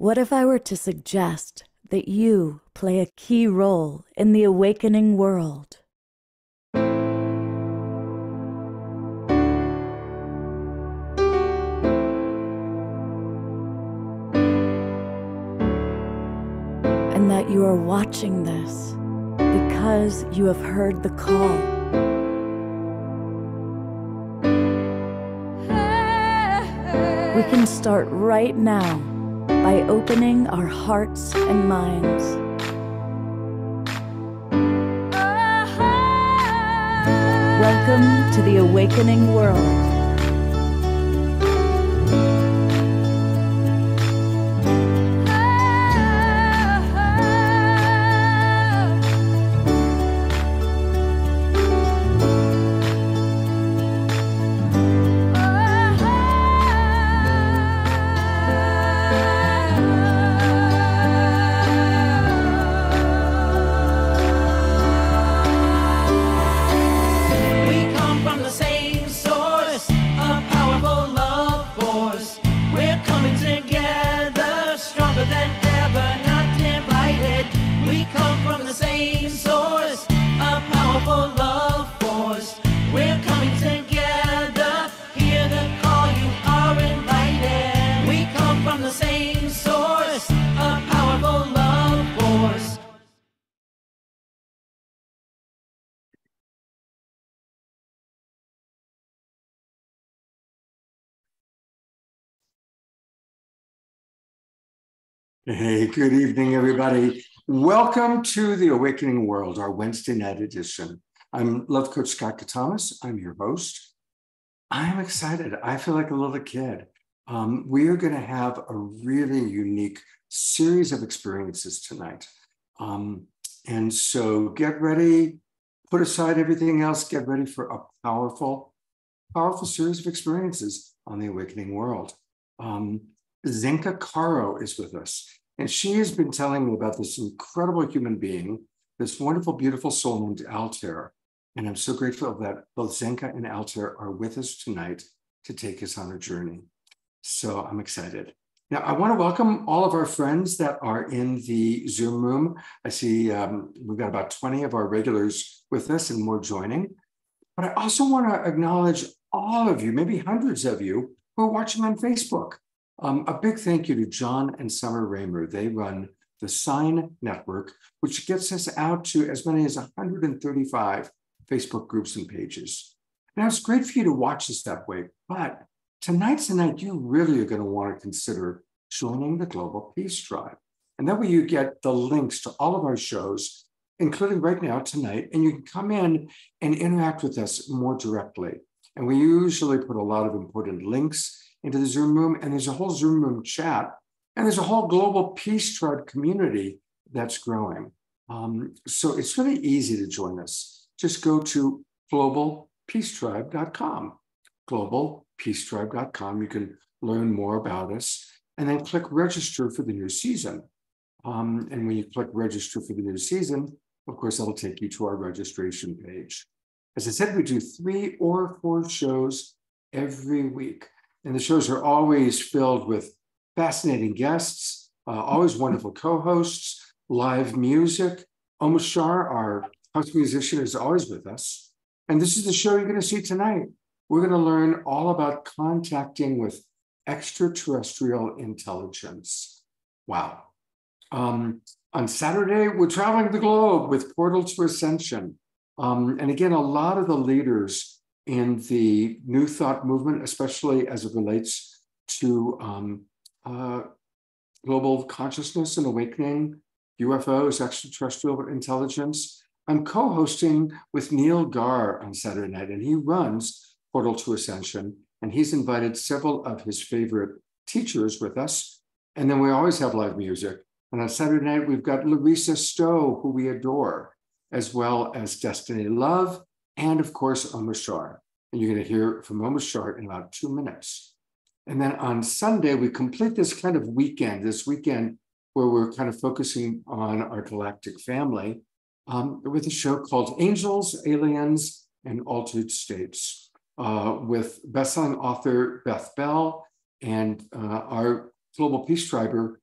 What if I were to suggest that you play a key role in the awakening world? And that you are watching this because you have heard the call. We can start right now by opening our hearts and minds. Welcome to the awakening world. Hey, good evening, everybody. Welcome to the Awakening World, our Wednesday night edition. I'm Love Coach Scott Katamas. I'm your host. I'm excited. I feel like a little kid. We are going to have a really unique series of experiences tonight. And so get ready, put aside everything else, get ready for a powerful series of experiences on the Awakening World. Zenka Caro is with us, and she has been telling me about this incredible human being, this wonderful, beautiful soul named Altair. And I'm so grateful that both Zenka and Altair are with us tonight to take us on a journey. So I'm excited. Now, I want to welcome all of our friends that are in the Zoom room. I see we've got about 20 of our regulars with us and more joining. But I also want to acknowledge all of you, maybe hundreds of you, who are watching on Facebook. A big thank you to John and Summer Raymer. They run the Sign Network, which gets us out to as many as 135 Facebook groups and pages. Now, it's great for you to watch us that way, but tonight's the night you really are going to want to consider joining the Global Peace Tribe. And that way you get the links to all of our shows, including right now tonight, and you can come in and interact with us more directly. And we usually put a lot of important links into the Zoom room, and there's a whole Zoom room chat, and there's a whole Global Peace Tribe community that's growing. So it's really easy to join us. Just go to globalpeacetribe.com, globalpeacetribe.com. You can learn more about us, and then click register for the new season. And when you click register for the new season, of course, that'll take you to our registration page. As I said, we do 3 or 4 shows every week. And the shows are always filled with fascinating guests, always wonderful co-hosts, live music. Omashar, our house musician, is always with us. And this is the show you're going to see tonight. We're going to learn all about contacting with extraterrestrial intelligence. Wow. On Saturday, we're traveling the globe with Portal to Ascension. And again, a lot of the leaders in the New Thought movement, especially as it relates to global consciousness and awakening, UFOs, extraterrestrial intelligence. I'm co-hosting with Neil Gar on Saturday night, and he runs Portal to Ascension, and he's invited several of his favorite teachers with us. And then we always have live music. And on Saturday night, we've got Larissa Stowe, who we adore, as well as Destiny Love, and of course, Omashar. And you're going to hear from Omashar in about 2 minutes. And then on Sunday, we complete this kind of weekend, where we're kind of focusing on our galactic family with a show called Angels, Aliens, and Altered States with bestselling author Beth Bell and our Global Peace Triber,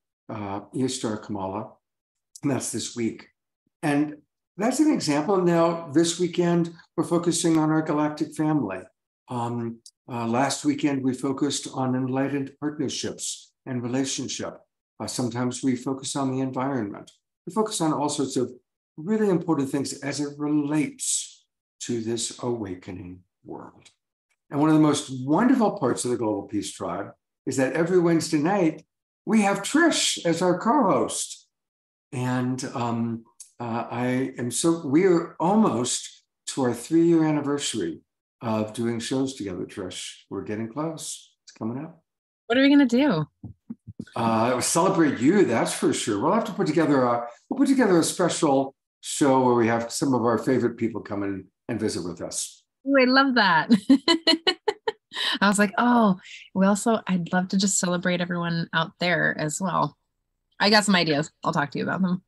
Easter Kamala, and that's this week. And that's an example. Now, this weekend, we're focusing on our galactic family. Last weekend, we focused on enlightened partnerships and relationship. Sometimes we focus on the environment. We focus on all sorts of really important things as it relates to this awakening world. And one of the most wonderful parts of the Global Peace Tribe is that every Wednesday night, we have Trish as our co-host. And we are almost to our 3-year anniversary of doing shows together, Trish. We're getting close. It's coming up. What are we going to do? Celebrate you, that's for sure. We'll have to put together a special show where we have some of our favorite people come in and visit with us. Oh, I love that. I was like, oh, I'd love to just celebrate everyone out there as well. I got some ideas. I'll talk to you about them.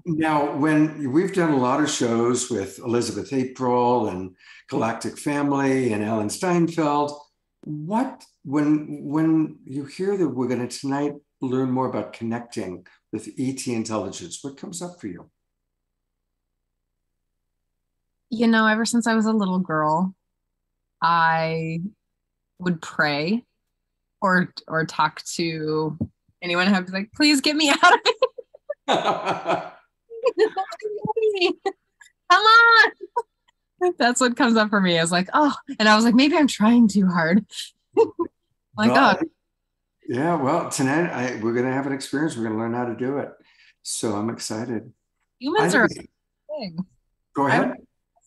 Now, when we've done a lot of shows with Elizabeth April and Galactic Family and Alan Steinfeld, when you hear that we're going to tonight learn more about connecting with ET intelligence, what comes up for you? You know, ever since I was a little girl, I would pray or talk to anyone who would be like, please get me out of here. Come on. That's what comes up for me. I was like, oh, and I was like, maybe I'm trying too hard. Yeah, well, tonight we're going to have an experience. We're going to learn how to do it. So I'm excited. Humans are a thing. Go ahead.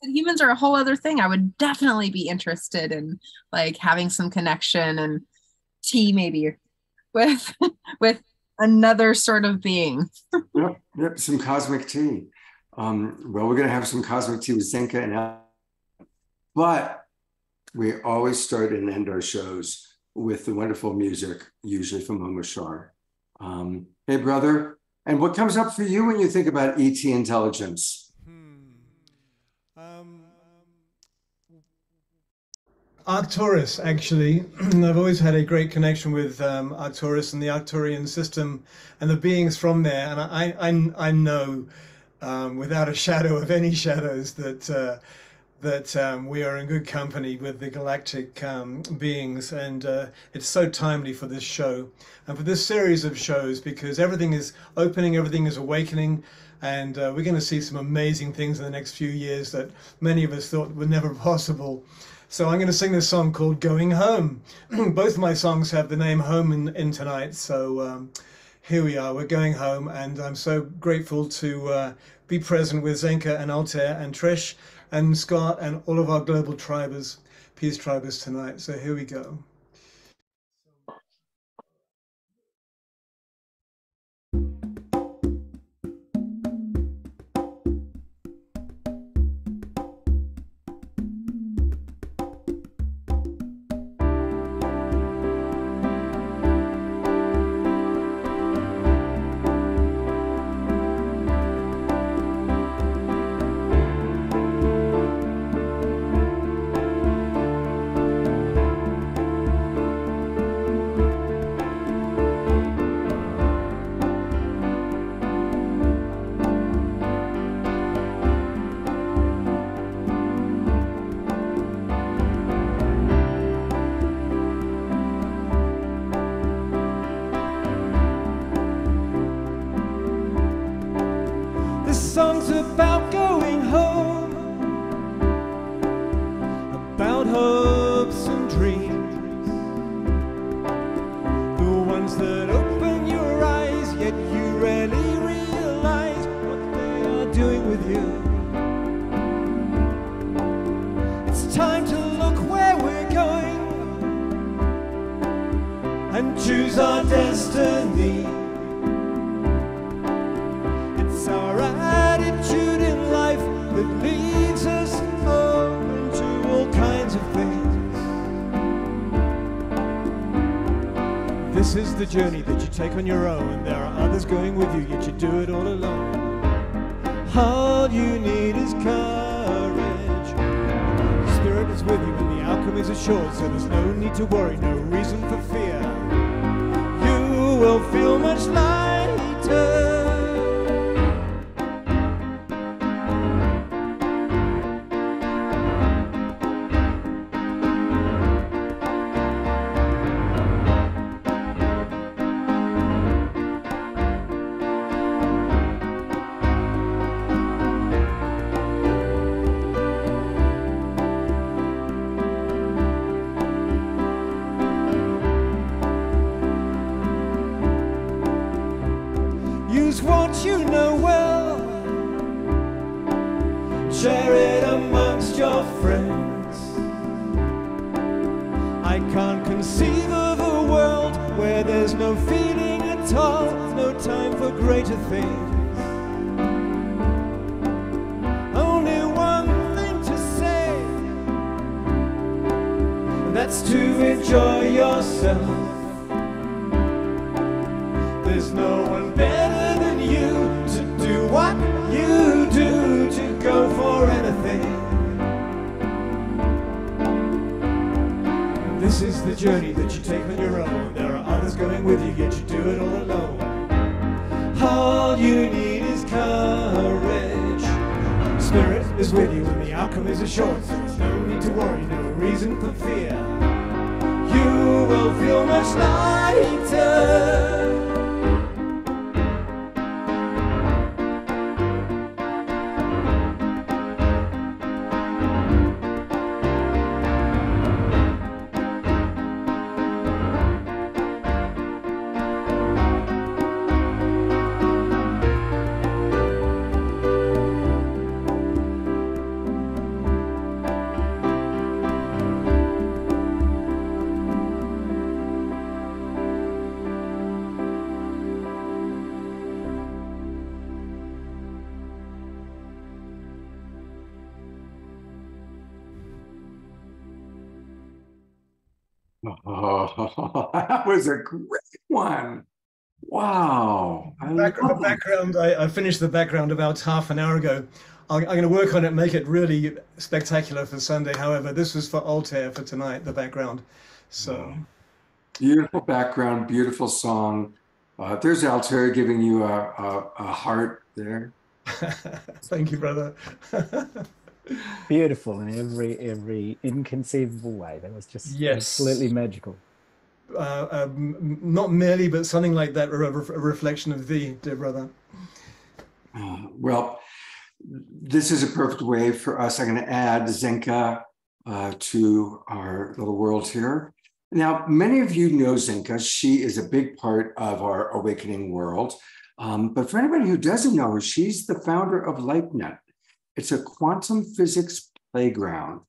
Humans are a whole other thing. I would definitely be interested in like having some connection and tea maybe with another sort of being. Yep, some cosmic tea. Well, we're going to have some cosmic tea with Zenka and Altair. But we always start and end our shows with the wonderful music, usually from Omashar. Hey, brother, and what comes up for you when you think about ET intelligence? Arcturus, actually. I've always had a great connection with Arcturus and the Arcturian system and the beings from there. And I know without a shadow of any shadows that we are in good company with the galactic beings, and it's so timely for this show and for this series of shows, because everything is opening, everything is awakening, and we're going to see some amazing things in the next few years that many of us thought were never possible. So I'm going to sing this song called Going Home. Both of my songs have the name home in tonight, so here we are, we're going home, and I'm so grateful to be present with Zenka and Altair and Trish and Scott and all of our global tribers, peace tribers tonight. So here we go. Song's about going home, about hopes and dreams, the ones that open your eyes, yet you rarely realize what they are doing with you. It's time to look where we're going and choose our destiny. It's our attitude in life that leads us open to all kinds of things. This is the journey that you take on your own. There are others going with you, yet you do it all alone. All you need is courage. The spirit is with you and the outcome is assured, so there's no need to worry, no reason for fear. You will feel Use what you know well, share it amongst your friends. I can't conceive of a world where there's no feeling at all, no time for greater things. Only one thing to say, and that's to enjoy yourself. There's no one better than you to do what you do, to go for anything. This is the journey that you take on your own. There are others going with you, yet you do it all alone. All you need is courage. Spirit is with you and the outcome is assured. So there's no need to worry, no reason for fear. You will feel much lighter. Oh, that was a great one. Wow. The background, I finished the background about half an hour ago. I'm going to work on it, make it really spectacular for Sunday. However, this was for Altair for tonight, the background. So beautiful background, beautiful song. There's Altair giving you a heart there. Thank you, brother. Beautiful in every inconceivable way. That was just absolutely magical. Not merely, but something like that, a reflection of thee, dear brother. Well, this is a perfect way for us. I'm going to add Zenka to our little world here. Now, many of you know Zenka. She is a big part of our awakening world. But for anybody who doesn't know her, she's the founder of LightNet. It's a quantum physics playground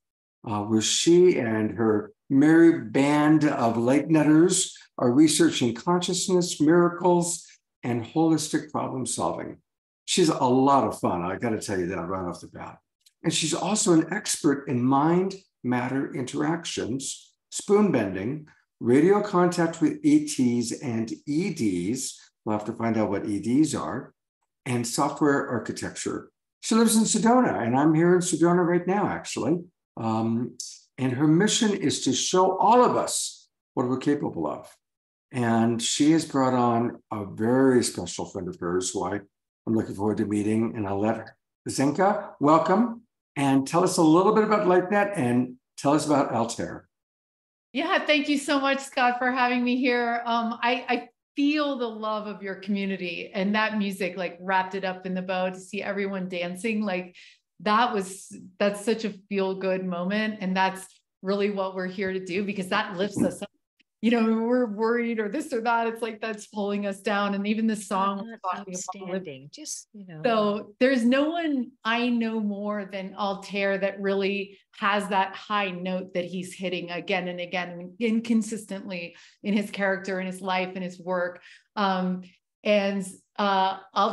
where she and her merry band of LightNetters are researching consciousness, miracles, and holistic problem solving. She's a lot of fun. I got to tell you that right off the bat. And she's also an expert in mind-matter interactions, spoon bending, radio contact with ETs and EDs. We'll have to find out what EDs are, and software architecture. She lives in Sedona, and I'm here in Sedona right now, actually. And her mission is to show all of us what we're capable of. And she has brought on a very special friend of hers who I'm looking forward to meeting, and I'll let her. Zenka, welcome, and tell us a little bit about LightNet and tell us about Altair. Yeah, thank you so much, Scott, for having me here. I feel the love of your community, and that music like wrapped it up in the bow to see everyone dancing. Like that's such a feel good moment. And that's really what we're here to do, because that lifts us up. You know, we're worried or this or that. It's like that's pulling us down. And even the song, outstanding. Just, you know. So there's no one I know more than Altair that really has that high note that he's hitting again and again and inconsistently in his character, in his life, in his work. I'll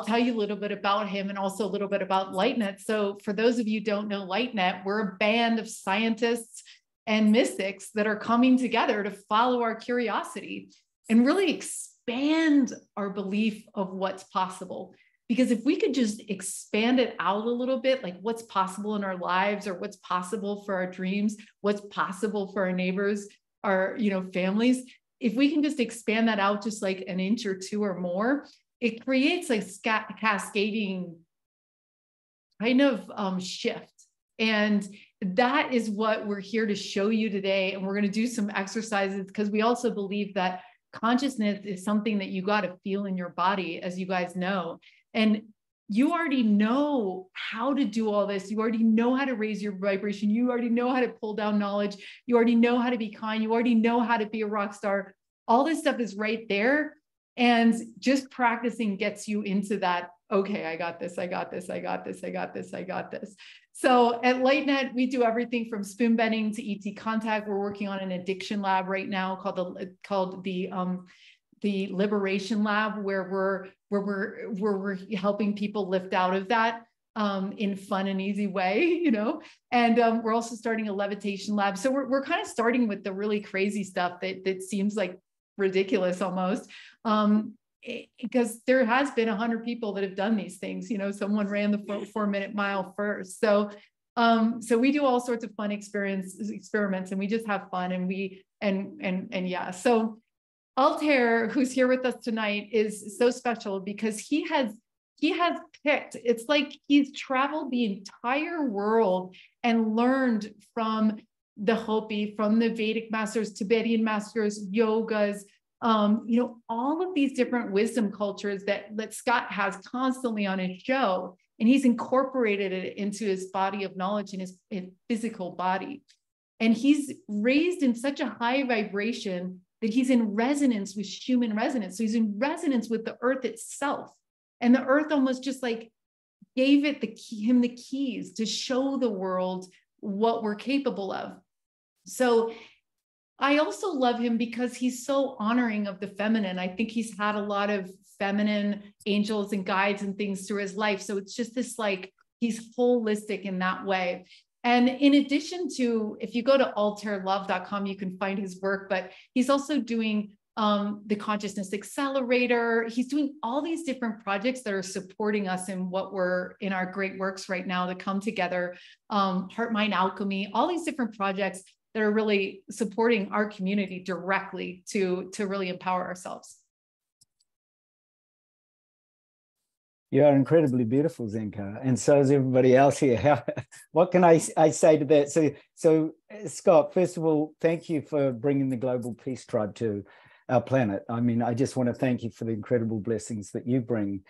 tell you a little bit about him and also a little bit about LightNet. So for those of you who don't know LightNet, we're a band of scientists and mystics that are coming together to follow our curiosity and really expand our belief of what's possible. Because if we could just expand it out a little bit, like what's possible in our lives or what's possible for our dreams, what's possible for our neighbors, our, families, if we can just expand that out just like an inch or two or more, it creates like cascading kind of shift. And that is what we're here to show you today. And we're going to do some exercises because we also believe that consciousness is something that you got to feel in your body, as you guys know. And you already know how to do all this. You already know how to raise your vibration. You already know how to pull down knowledge. You already know how to be kind. You already know how to be a rock star. All this stuff is right there. And just practicing gets you into that, okay, I got this, I got this, I got this, I got this, I got this. So at LightNet, we do everything from spoon bending to ET contact. We're working on an addiction lab right now called the Liberation Lab, where we're helping people lift out of that in fun and easy way, you know. And we're also starting a levitation lab. So we're kind of starting with the really crazy stuff that seems like ridiculous almost, because there has been 100 people that have done these things. You know, someone ran the 4-minute mile first. So we do all sorts of fun experiments, and we just have fun, and yeah. So Altair, who's here with us tonight, is so special because he has picked, it's like he's traveled the entire world and learned from the Hopi, from the Vedic masters, Tibetan masters, yogas, you know, all of these different wisdom cultures that Scott has constantly on his show, and he's incorporated it into his body of knowledge and his physical body. And he's raised in such a high vibration that he's in resonance with human resonance. So he's in resonance with the earth itself. And the earth almost just like gave him the keys to show the world what we're capable of. So I also love him because he's so honoring of the feminine. I think he's had a lot of feminine angels and guides and things through his life. So it's just this, like, he's holistic in that way. And in addition to, if you go to altairlove.com, you can find his work, but he's also doing the Consciousness Accelerator. He's doing all these different projects that are supporting us in what we're in our great works right now that come together. Heart Mind Alchemy, all these different projects that are really supporting our community directly to really empower ourselves. You are incredibly beautiful, Zenka, and so is everybody else here. What can I say to that? So Scott, first of all, thank you for bringing the Global Peace Tribe to our planet. I mean, I just want to thank you for the incredible blessings that you bring,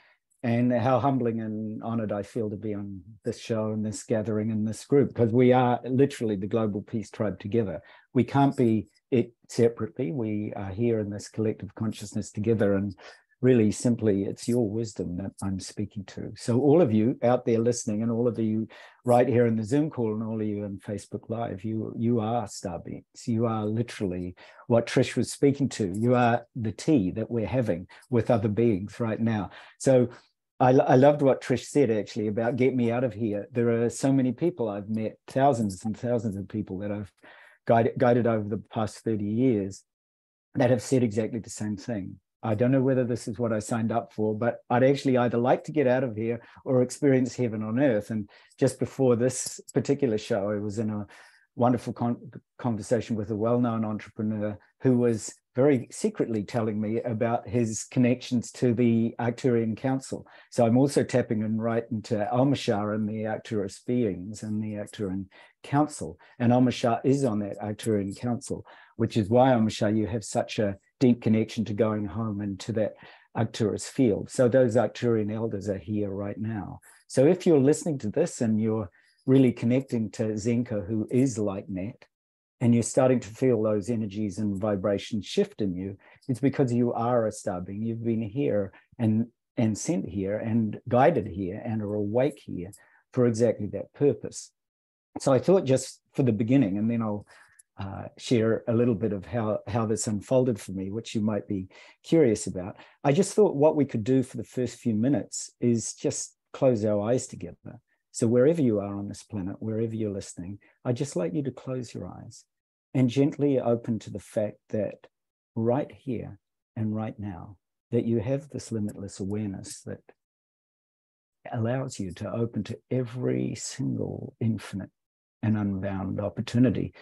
and how humbling and honored I feel to be on this show and this gathering and this group, because we are literally the Global Peace Tribe together. We can't be it separately. We are here in this collective consciousness together, and really simply, it's your wisdom that I'm speaking to. So all of you out there listening, and all of you right here in the Zoom call, and all of you on Facebook Live, you are star beings. You are literally what Trish was speaking to. You are the tea that we're having with other beings right now. So I loved what Trish said, actually, about get me out of here. There are so many people I've met, thousands and thousands of people that I've guided over the past 30 years that have said exactly the same thing. I don't know whether this is what I signed up for, but I'd actually either like to get out of here or experience heaven on earth. And just before this particular show, I was in a wonderful conversation with a well-known entrepreneur who was very secretly telling me about his connections to the Arcturian Council. So I'm also tapping in right into Omashar and the Arcturus beings and the Arcturian Council. And Omashar is on that Arcturian Council, which is why, Omashar, you have such a deep connection to going home and to that Arcturus field. So those Arcturian elders are here right now. So if you're listening to this and you're really connecting to Zenka, who is LightNet, and you're starting to feel those energies and vibrations shift in you, it's because you are a star being. You've been here and sent here and guided here and are awake here for exactly that purpose. So I thought, just for the beginning, and then I'll share a little bit of how this unfolded for me, which you might be curious about. I just thought what we could do for the first few minutes is just close our eyes together. So wherever you are on this planet, wherever you're listening, I'd just like you to close your eyes and gently open to the fact that right here and right now, that you have this limitless awareness that allows you to open to every single infinite and unbound opportunity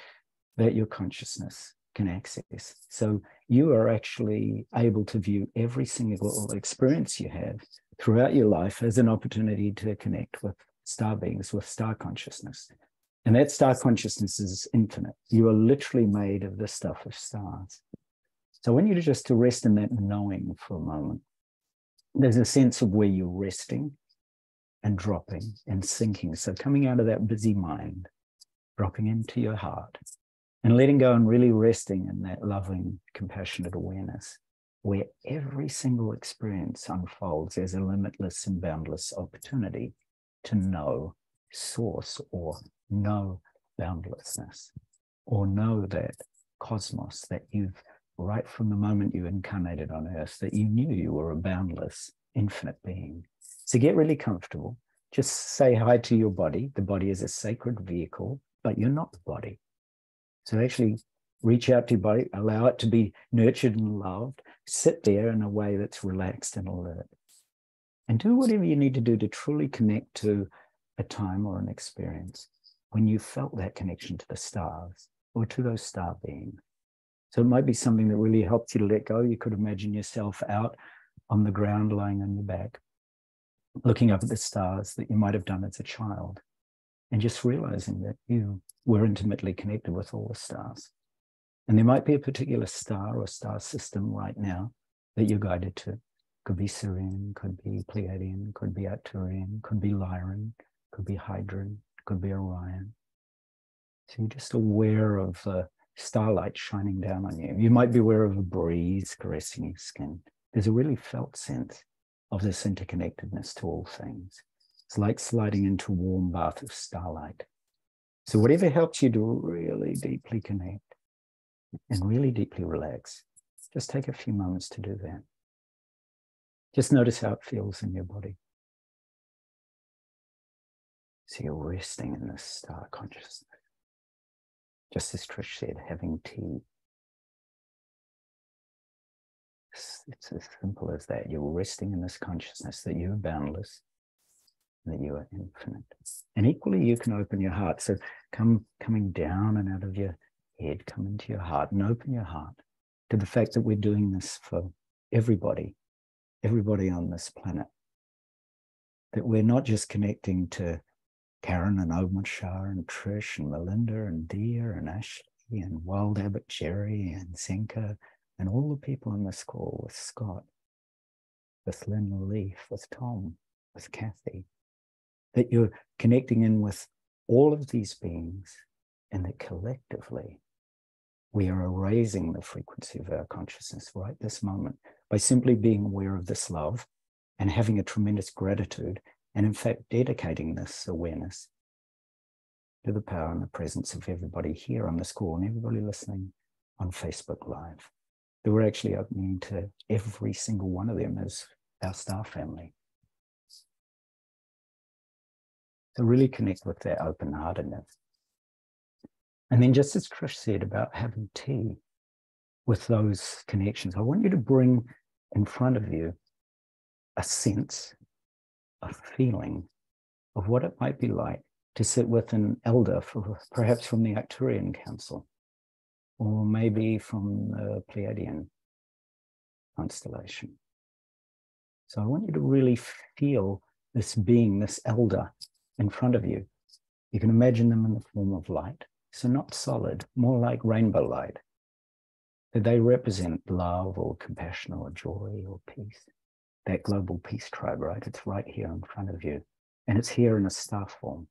that your consciousness can access. So you are actually able to view every single experience you have throughout your life as an opportunity to connect with star beings, with star consciousness. And that star consciousness is infinite. You are literally made of the stuff of stars. So I want you just to rest in that knowing for a moment. There's a sense of where you're resting and dropping and sinking. So coming out of that busy mind, dropping into your heart, and letting go and really resting in that loving, compassionate awareness. where every single experience unfolds as a limitless and boundless opportunity to know source, or know boundlessness, or know that cosmos that you've, right from the moment you incarnated on earth, that you knew you were a boundless, infinite being. So get really comfortable. Just say hi to your body. The body is a sacred vehicle, but you're not the body. So actually reach out to your body, allow it to be nurtured and loved, sit there in a way that's relaxed and alert. And do whatever you need to do to truly connect to a time or an experience when you felt that connection to the stars or to those star beings. So it might be something that really helps you to let go. You could imagine yourself out on the ground, lying on your back, looking up at the stars that you might have done as a child, and just realizing that you were intimately connected with all the stars. And there might be a particular star or star system right now that you're guided to. Could be Sirian, could be Pleiadian, could be Arcturian, could be Lyran, could be Hydron, could be Orion. So you're just aware of the starlight shining down on you. You might be aware of a breeze caressing your skin. There's a really felt sense of this interconnectedness to all things. It's like sliding into a warm bath of starlight. So whatever helps you to really deeply connect and really deeply relax, just take a few moments to do that. Just notice how it feels in your body. So you're resting in this star consciousness. Just as Trish said, having tea. It's as simple as that. You're resting in this consciousness that you're boundless, that you are infinite. And equally, you can open your heart. So coming down and out of your head, come into your heart and open your heart to the fact that we're doing this for everybody on this planet. That we're not just connecting to Karen and Omashar and Trish and Melinda and Dia and Ashley and Wild Abbot Jerry and Zenka and all the people on this call, with Scott, with Lynn Leaf, with Tom, with Kathy, that you're connecting in with all of these beings, and that collectively we are raising the frequency of our consciousness right this moment by simply being aware of this love and having a tremendous gratitude, and in fact dedicating this awareness to the power and the presence of everybody here on this call and everybody listening on Facebook Live. That we're actually opening to every single one of them as our star family. So really connect with that open-heartedness. And then just as Trish said about having tea with those connections, I want you to bring in front of you a sense, a feeling of what it might be like to sit with an elder, perhaps from the Arcturian Council, or maybe from the Pleiadian constellation. So I want you to really feel this being, this elder in front of you. You can imagine them in the form of light. So not solid, more like rainbow light. That they represent love or compassion or joy or peace. That global peace tribe, right? It's right here in front of you. And it's here in a star form.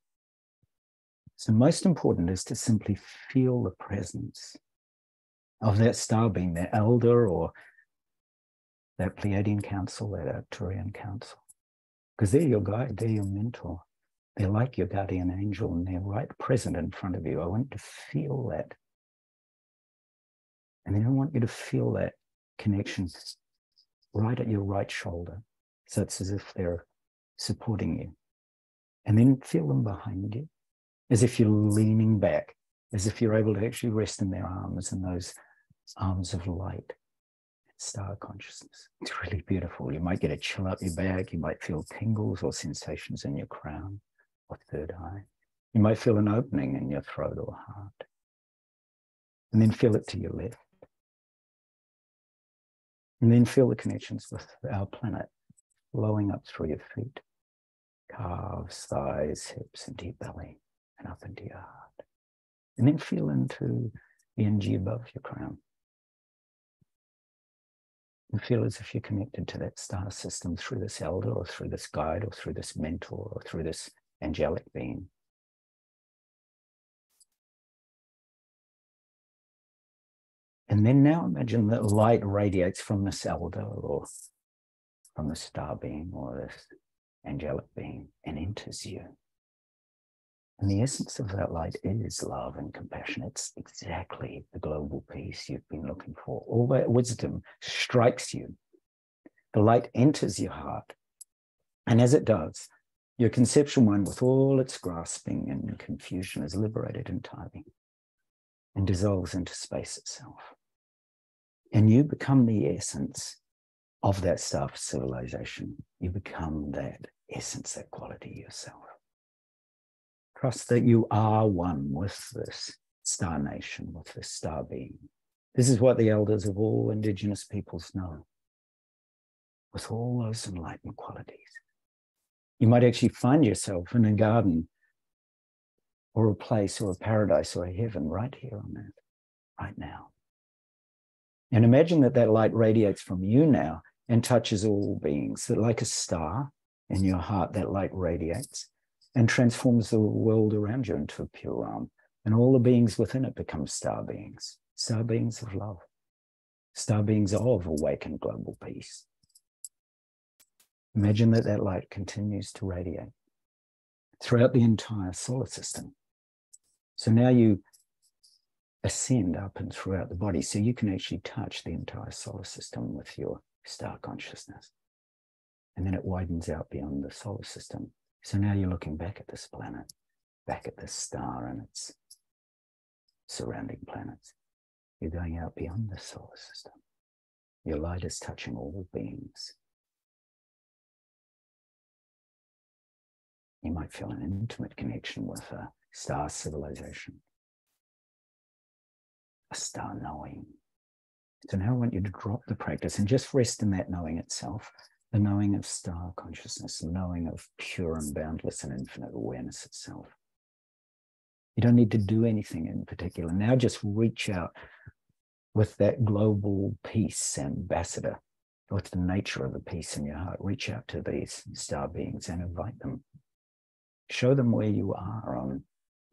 So most important is to simply feel the presence of that star being, that elder or that Pleiadian council, that Arcturian council. Because they're your guide, they're your mentor. They're like your guardian angel, and they're right present in front of you. I want you to feel that. And then I want you to feel that connection right at your right shoulder. So it's as if they're supporting you. And then feel them behind you, as if you're leaning back, as if you're able to actually rest in their arms, in those arms of light, star consciousness. It's really beautiful. You might get a chill up your back. You might feel tingles or sensations in your crown or third eye. You might feel an opening in your throat or heart. And then feel it to your left. And then feel the connections with our planet flowing up through your feet, calves, thighs, hips, into your belly, and up into your heart. And then feel into the energy above your crown. And feel as if you're connected to that star system through this elder or through this guide or through this mentor or through this angelic being. And then now imagine that light radiates from this elder or from the star being or this angelic being and enters you. And the essence of that light is love and compassion. It's exactly the global peace you've been looking for. All that wisdom strikes you. The light enters your heart. And as it does, your conceptual mind, with all its grasping and confusion, is liberated entirely and dissolves into space itself. And you become the essence of that star civilization. You become that essence, that quality yourself. Trust that you are one with this star nation, with this star being. This is what the elders of all indigenous peoples know. With all those enlightened qualities. You might actually find yourself in a garden or a place or a paradise or a heaven right here on earth, right now. And imagine that that light radiates from you now and touches all beings. That like a star in your heart, that light radiates and transforms the world around you into a pure realm. And all the beings within it become star beings of love, star beings of awakened global peace. Imagine that that light continues to radiate throughout the entire solar system. So now you ascend up and throughout the body, so you can actually touch the entire solar system with your star consciousness. And then it widens out beyond the solar system. So now you're looking back at this planet, back at this star and its surrounding planets. You're going out beyond the solar system. Your light is touching all beings. You might feel an intimate connection with a star civilization, a star knowing. So now I want you to drop the practice and just rest in that knowing itself, the knowing of star consciousness, the knowing of pure and boundless and infinite awareness itself. You don't need to do anything in particular. Now just reach out with that global peace ambassador, with the nature of the peace in your heart. Reach out to these star beings and invite them. Show them where you are on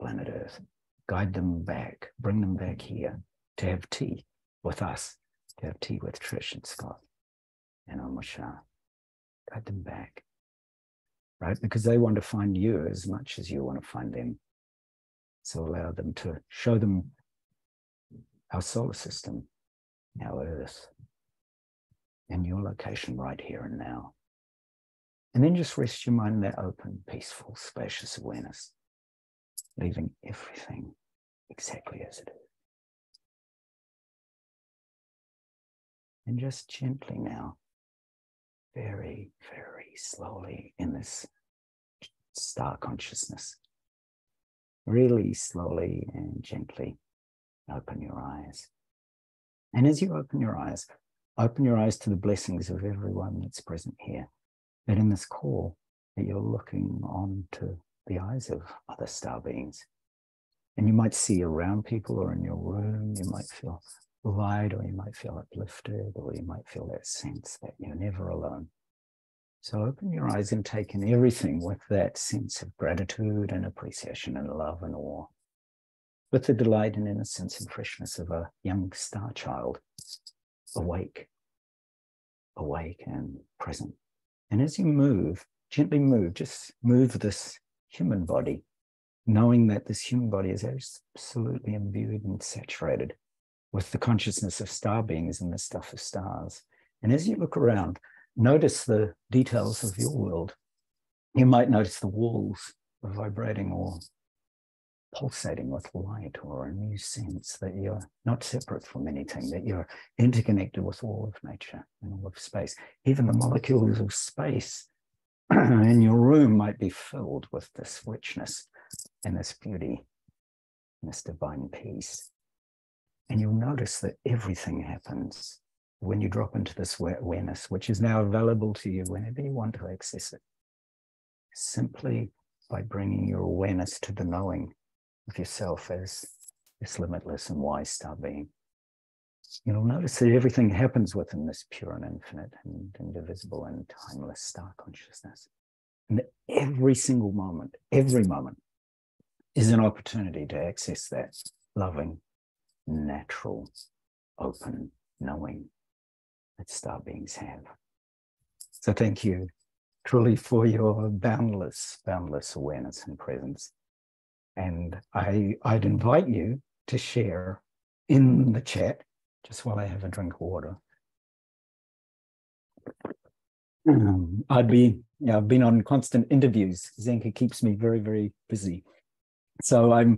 planet Earth. Guide them back. Bring them back here to have tea with us, to have tea with Trish and Scott and Omashar. Guide them back, right? Because they want to find you as much as you want to find them. So allow them to show them our solar system, our Earth, and your location right here and now. And then just rest your mind in that open, peaceful, spacious awareness, leaving everything exactly as it is. And just gently now, very, very slowly in this star consciousness, really slowly and gently open your eyes. And as you open your eyes to the blessings of everyone that's present here. That in this call, that you're looking on to the eyes of other star beings. And you might see around people or in your room, you might feel light or you might feel uplifted or you might feel that sense that you're never alone. So open your eyes and take in everything with that sense of gratitude and appreciation and love and awe. With the delight and innocence and freshness of a young star child, awake and present. And as you move, gently move, just move this human body, knowing that this human body is absolutely imbued and saturated with the consciousness of star beings and the stuff of stars. And as you look around, notice the details of your world. You might notice the walls are vibrating or pulsating with light or a new sense that you're not separate from anything, that you're interconnected with all of nature and all of space. Even the molecules of space in your room might be filled with this richness and this beauty and this divine peace. And you'll notice that everything happens when you drop into this awareness, which is now available to you whenever you want to access it, simply by bringing your awareness to the knowing of yourself as this limitless and wise star being. You'll notice that everything happens within this pure and infinite and indivisible and timeless star consciousness. And every single moment, every moment is an opportunity to access that loving, natural, open knowing that star beings have. So thank you truly for your boundless awareness and presence. And I'd invite you to share in the chat, just while I have a drink of water. I've been on constant interviews. Zenka keeps me very, very busy. So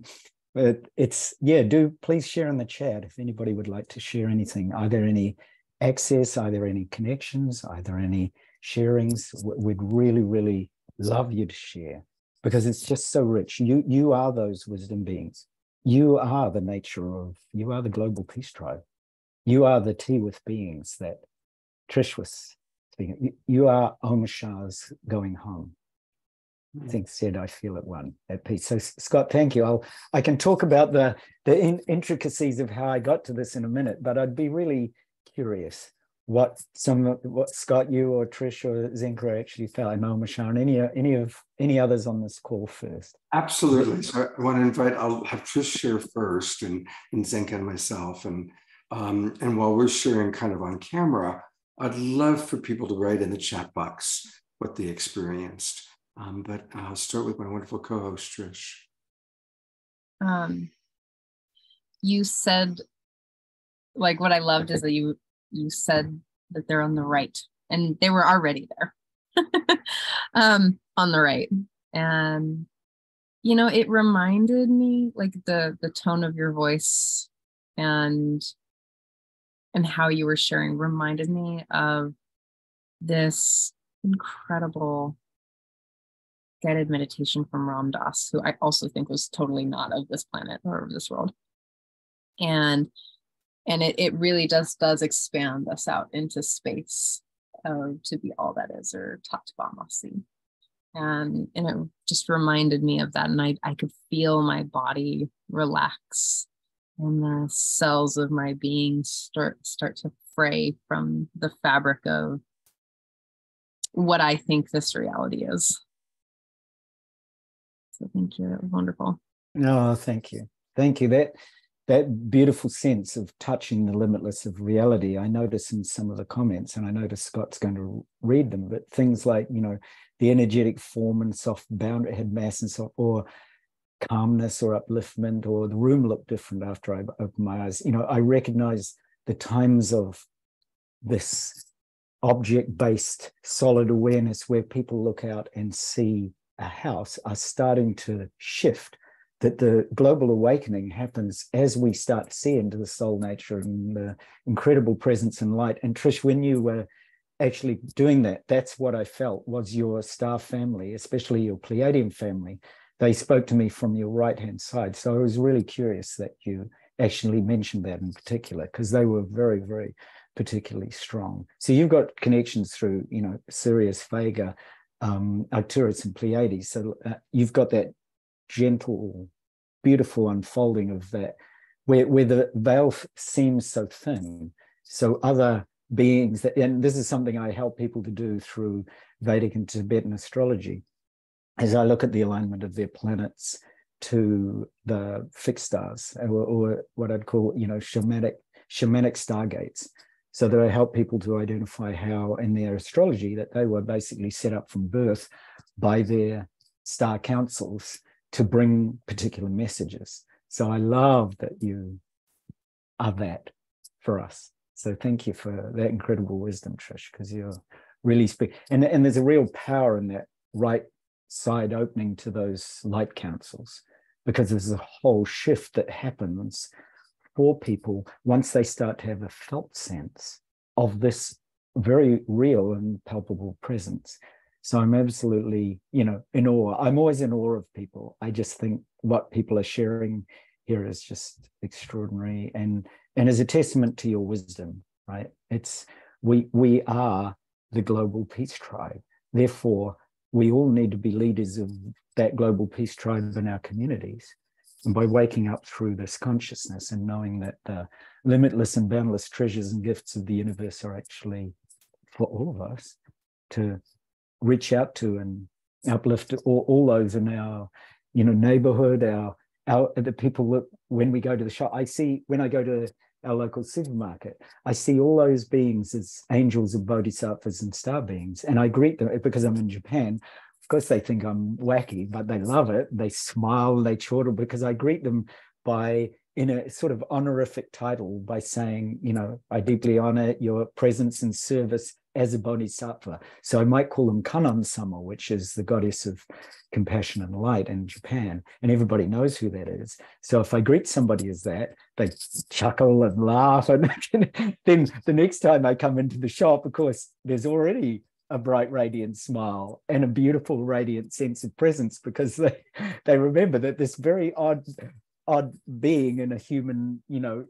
do please share in the chat if anybody would like to share anything. Are there any access? Are there any connections? Are there any sharings? We'd really, really love you to share, because it's just so rich. You are those wisdom beings. You are the nature of, you are the global peace tribe. You are the tea with beings that Trish was speaking. You are Omashar's going home. I think said, I feel at peace. So Scott, thank you. I can talk about the intricacies of how I got to this in a minute, but I'd be really curious what Scott, you or Trish or Zenka actually felt, and Omashar, and any others on this call first. Absolutely. So I want to invite, I'll have Trish share first, and Zenka and myself. And while we're sharing kind of on camera, I'd love for people to write in the chat box what they experienced. But I'll start with my wonderful co-host, Trish. You said, like, what I loved is that you said that they're on the right, and they were already there on the right. And, you know, it reminded me, like, the tone of your voice and how you were sharing reminded me of this incredible guided meditation from Ram Dass, who I also think was totally not of this planet or of this world. And it really does expand us out into space to be all that is, or Tatvamasi. And it just reminded me of that. And I could feel my body relax, and the cells of my being start to fray from the fabric of what I think this reality is. So thank you. That was wonderful. No, thank you. Thank you. That beautiful sense of touching the limitless of reality, I notice in some of the comments, and I notice Scott's going to read them, but things like, you know, the energetic form and soft boundary had mass and soft, or calmness or upliftment, or the room looked different after I opened my eyes. You know, I recognize the times of this object-based solid awareness where people look out and see a house are starting to shift, that the global awakening happens as we start to see into the soul nature and the incredible presence and light. And Trish, when you were actually doing that, that's what I felt was your star family, especially your Pleiadian family. They spoke to me from your right-hand side. So I was really curious that you actually mentioned that in particular, because they were very, very particularly strong. So you've got connections through, you know, Sirius, Vega, Arcturus and Pleiades. So you've got that gentle, beautiful unfolding of that, where the veil seems so thin. So other beings, and this is something I help people to do through Vedic and Tibetan astrology, as I look at the alignment of their planets to the fixed stars, or what I'd call, you know, shamanic stargates. So that I help people to identify how in their astrology that they were basically set up from birth by their star councils to bring particular messages. So I love that you are that for us. So thank you for that incredible wisdom, Trish, because you're really and there's a real power in that right side opening to those light councils, because there's a whole shift that happens for people once they start to have a felt sense of this very real and palpable presence. So I'm absolutely, you know, in awe. I'm always in awe of people. I just think what people are sharing here is just extraordinary, and is a testament to your wisdom, right? It's we are the global peace tribe. Therefore, we all need to be leaders of that global peace tribe in our communities. And by waking up through this consciousness and knowing that the limitless and boundless treasures and gifts of the universe are actually for all of us to reach out to and uplift all those in our, you know, neighborhood, the people that when we go to the shop, I see when I go to our local supermarket. I see all those beings as angels of bodhisattvas and star beings. And I greet them because I'm in Japan. Of course, they think I'm wacky, but they love it. They smile, they chortle, because I greet them in a sort of honorific title by saying, you know, I deeply honor your presence and service as a bodhisattva. So I might call them Kannon-sama, which is the goddess of compassion and light in Japan, and everybody knows who that is. So if I greet somebody as that, they chuckle and laugh, and then the next time I come into the shop, of course, there's already a bright, radiant smile and a beautiful, radiant sense of presence, because they remember that this very odd being in a human, you know,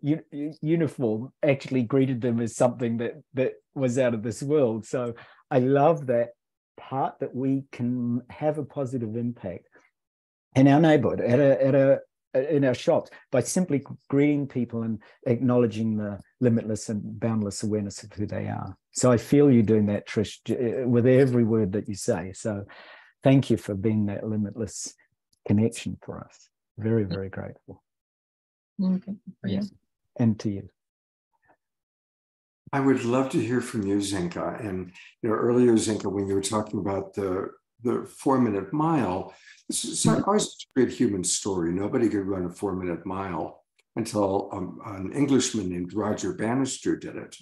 uniform actually greeted them as something that was out of this world. So I love that part, that we can have a positive impact in our neighborhood, in our shops, by simply greeting people and acknowledging the limitless and boundless awareness of who they are. So I feel you doing that, Trish, with every word that you say. So thank you for being that limitless connection for us. Very, very grateful. Okay. Yes. And to you. I would love to hear from you, Zenka. And earlier, Zenka, when you were talking about the 4-minute mile, this is always a great human story. Nobody could run a 4-minute mile until an Englishman named Roger Bannister did it.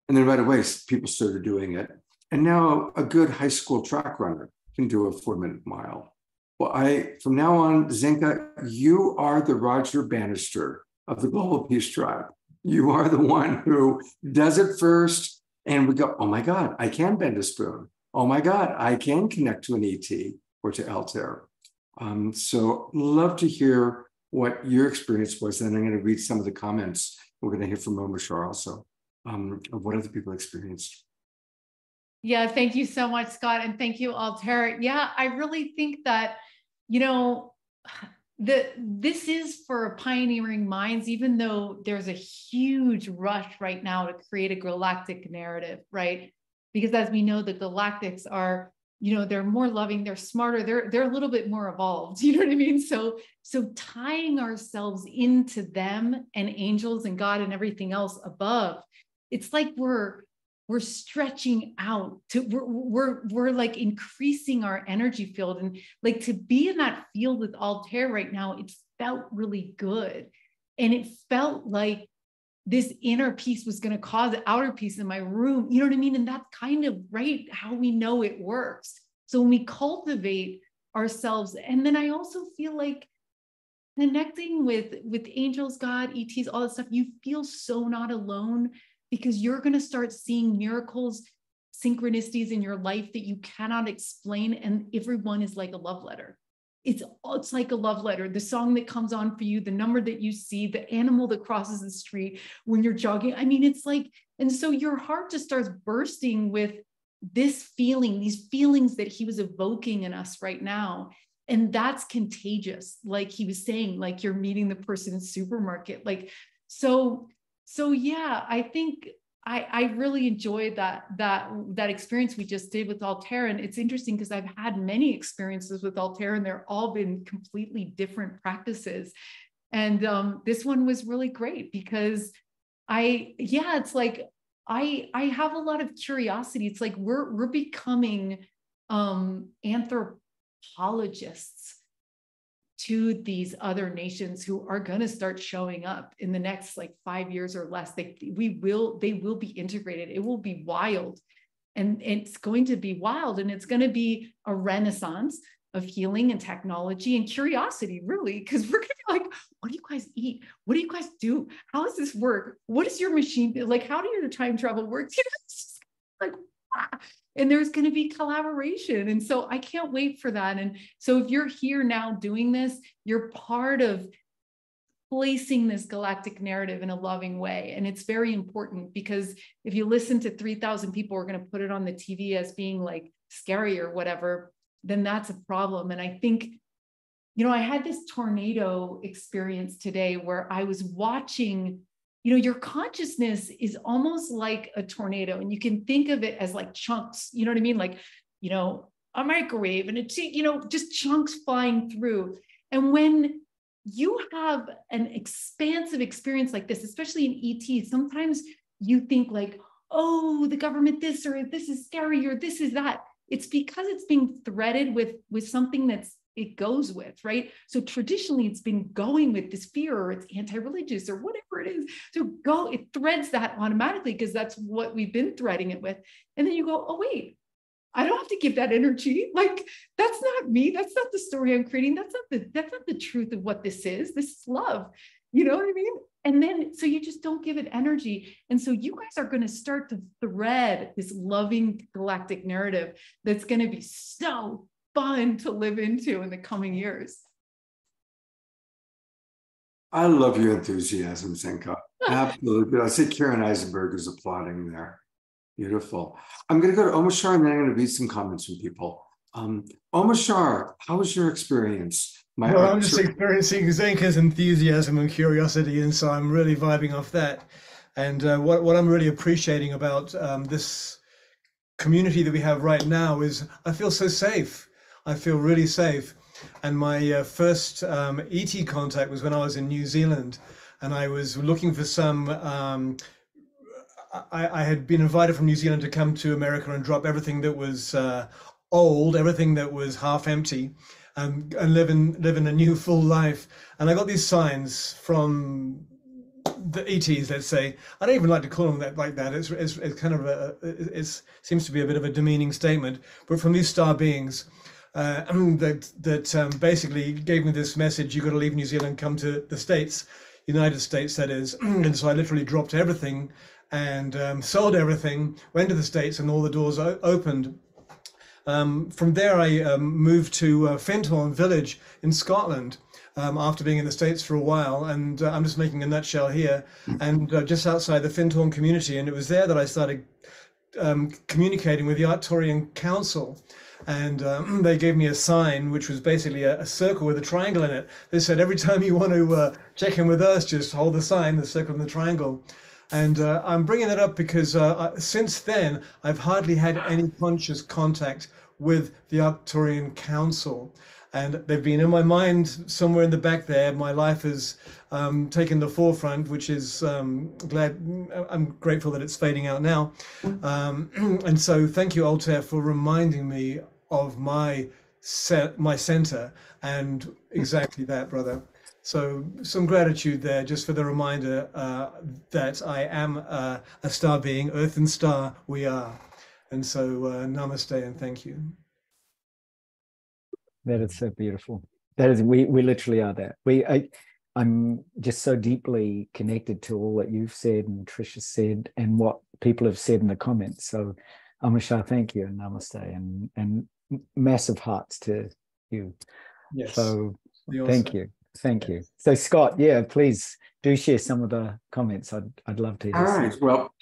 And then right away, people started doing it. And now a good high school track runner can do a 4-minute mile. Well, from now on, Zenka, you are the Roger Bannister of the Global Peace Tribe. You are the one who does it first, and we go, oh my God, I can bend a spoon. Oh my God, I can connect to an ET or to Altair. So love to hear what your experience was. And I'm going to read some of the comments. We're going to hear from Omashar also of what other people experienced. Yeah, thank you so much, Scott. And thank you, Altair. Yeah, I really think that, this is for pioneering minds, even though there's a huge rush right now to create a galactic narrative, right? Because as we know, the galactics are, they're more loving, they're smarter, they're a little bit more evolved. You know what I mean? So tying ourselves into them and angels and God and everything else above, it's like we're stretching out to, we're like increasing our energy field, and like to be in that field with Altair right now, it felt really good. And it felt like this inner peace was going to cause the outer peace in my room. You know what I mean? And that's kind of right how we know it works. So when we cultivate ourselves, and then I also feel like connecting with angels, God, ETs, all that stuff, you feel so not alone, because you're going to start seeing miracles, synchronicities in your life that you cannot explain. And everyone is like a love letter. It's like a love letter. The song that comes on for you, the number that you see, the animal that crosses the street when you're jogging. I mean, it's like, and so your heart just starts bursting with this feeling, these feelings that he was evoking in us right now. And that's contagious. Like he was saying, like you're meeting the person in the supermarket. Like, so yeah, I think I really enjoyed that experience we just did with Altair. And it's interesting because I've had many experiences with Altair, and they're all been completely different practices. And this one was really great because it's like I have a lot of curiosity. It's like we're becoming anthropologists to these other nations who are going to start showing up in the next like 5 years or less. They will be integrated. It will be wild, and it's going to be wild, and it's going to be a renaissance of healing and technology and curiosity, really, because we're going to be like, what do you guys eat? What do you guys do? How does this work? What is your machine? Like, how do your time travel work? It's just like, wow. And there's going to be collaboration. And so I can't wait for that. And so if you're here now doing this, you're part of placing this galactic narrative in a loving way. And it's very important, because if you listen to 3,000 people are going to put it on the TV as being like scary or whatever, then that's a problem. And I think, I had this tornado experience today where I was watching, your consciousness is almost like a tornado, and you can think of it as like chunks, you know what I mean? Like, a microwave, and it's, just chunks flying through. And when you have an expansive experience like this, especially in ET. Sometimes you think like, oh, the government this, or this is scary, or this is that. It's because it's being threaded with something it goes with, right? So traditionally it's been going with this fear, or it's anti-religious or whatever it is. So it threads that automatically because that's what we've been threading it with. And then you go, oh, wait, I don't have to give that energy. Like, that's not me. That's not the story I'm creating. That's not the truth of what this is. This is love. You know what I mean? And then, so you just don't give it energy. And so you guys are going to start to thread this loving galactic narrative that's going to be so fun to live into in the coming years. I love your enthusiasm, Zenka. Absolutely. I see Karen Eisenberg is applauding there. Beautiful. I'm going to go to Omashar, and then I'm going to read some comments from people. Omashar, how was your experience? Well, I'm just experiencing Zenka's enthusiasm and curiosity, and so I'm really vibing off that. And what I'm really appreciating about this community that we have right now is I feel so safe. I feel really safe. And my first ET contact was when I was in New Zealand, and I was looking for some, I had been invited from New Zealand to come to America and drop everything that was old, everything that was half empty, and live in a new full life. And I got these signs from the ETs, let's say. I don't even like to call them that like that. It's kind of it seems to be a bit of a demeaning statement, but from these star beings, that basically gave me this message: you got to leave New Zealand, come to the States, United States, that is. And so I literally dropped everything and sold everything, went to the States, and all the doors opened. From there, I moved to Fenton Village in Scotland after being in the States for a while, and I'm just making a nutshell here, and just outside the Fenton community. And it was there that I started communicating with the Arcturian Council. And they gave me a sign, which was basically a circle with a triangle in it. They said, every time you want to check in with us, just hold the sign, the circle and the triangle. And I'm bringing that up because since then, I've hardly had any conscious contact with the Arcturian Council. And they've been in my mind somewhere in the back there. My life has taken the forefront, which is I'm grateful that it's fading out now. And so thank you, Altair, for reminding me of my center, and exactly that, brother. So some gratitude there, just for the reminder that I am a star being, earth and star we are. And so namaste and thank you. That is so beautiful. That is, we literally are that. I'm just so deeply connected to all that you've said and Trish has said and what people have said in the comments. So Omashar, thank you, and namaste, and massive hearts to you. Yes. So thank you. Thank you. So Scott, yeah, please do share some of the comments. I'd love to hear. All right. Well,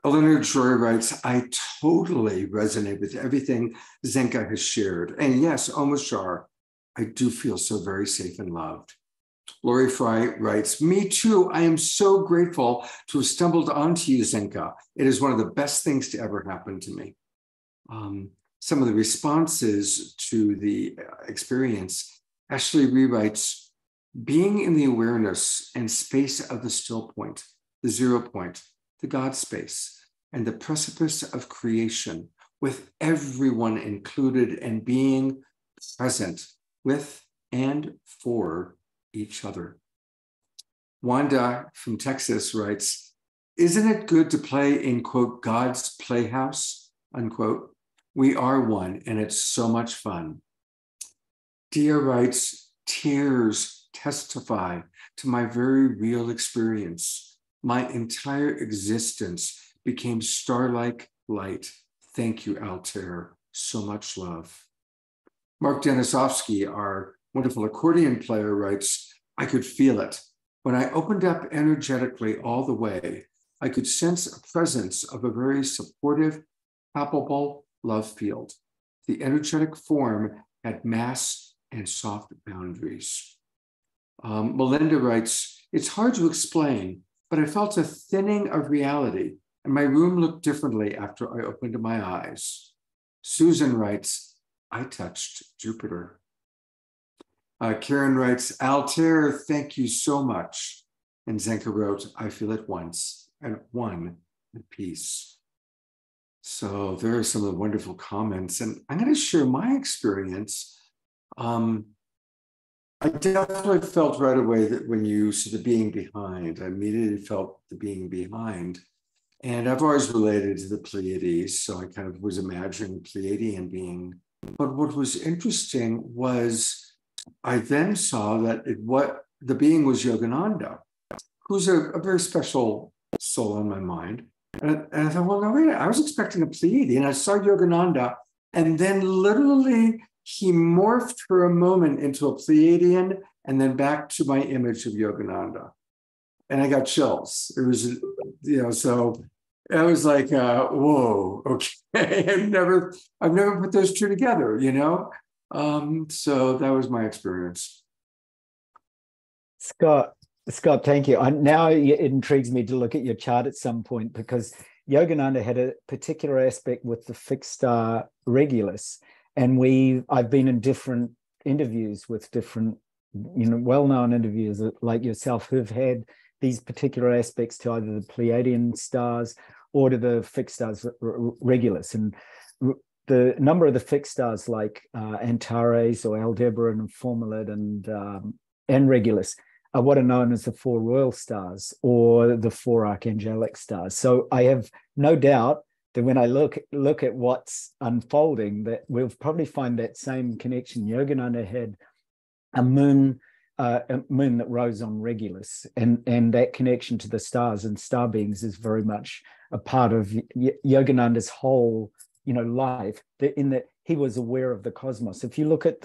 Eleanor Joy writes, I totally resonate with everything Zenka has shared. And yes, Omashar, I do feel so very safe and loved. Lori Fry writes, me too. I am so grateful to have stumbled onto you, Zenka. It is one of the best things to ever happen to me. Some of the responses to the experience, Ashley rewrites, being in the awareness and space of the still point, the 0 point, the God space, and the precipice of creation, with everyone included and being present with and for each other. Wanda from Texas writes, isn't it good to play in, quote, God's playhouse, unquote? We are one, and it's so much fun. Dia writes, tears testify to my very real experience. My entire existence became star-like light. Thank you, Altair. So much love. Mark Denisovsky, our wonderful accordion player, writes, I could feel it. When I opened up energetically all the way, I could sense a presence of a very supportive, palpable love field. The energetic form had mass and soft boundaries. Melinda writes, it's hard to explain, but I felt a thinning of reality, and my room looked differently after I opened my eyes. Susan writes, I touched Jupiter. Karen writes, Altair, thank you so much. And Zenka wrote, I feel at once, at one, at peace. So there are some of the wonderful comments. And I'm going to share my experience. I definitely felt right away that when you said the being behind, I immediately felt the being behind. And I've always related to the Pleiades, so I kind of was imagining Pleiadian being. But what was interesting was I then saw that what the being was Yogananda, who's a very special soul in my mind. And I thought, well, no, wait, I was expecting a Pleiadian. I saw Yogananda, and then literally he morphed for a moment into a Pleiadian and then back to my image of Yogananda. And I got chills. It was, so I was like, whoa, okay. I've never put those two together, So that was my experience. Scott, thank you. Now it intrigues me to look at your chart at some point, because Yogananda had a particular aspect with the fixed star Regulus. And I've been in different interviews with different, well-known interviewers like yourself who've had these particular aspects to either the Pleiadian stars or to the fixed stars Regulus. And the number of the fixed stars like Antares or Aldebaran and Fomalid and Regulus are what are known as the four royal stars or the four archangelic stars. So I have no doubt that when I look at what's unfolding, that we'll probably find that same connection. Yogananda had a moon that rose on Regulus, and that connection to the stars and star beings is very much a part of Yogananda's whole, life. In that he was aware of the cosmos. If you look at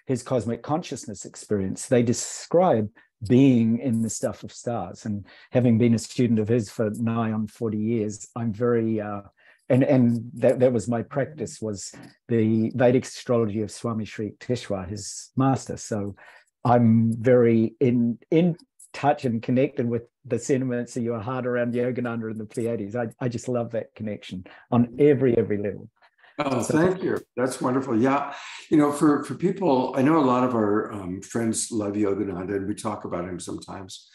his cosmic consciousness experience, they describe being in the stuff of stars. And having been a student of his for nigh on 40 years, I'm very and that was my practice, was the Vedic astrology of Swami Sri Yukteswar, his master. So I'm very in touch and connected with the sentiments of your heart around Yogananda and the Pleiades. I just love that connection on every level. Oh, thank you. That's wonderful. Yeah. For people, I know a lot of our friends love Yogananda, and we talk about him sometimes.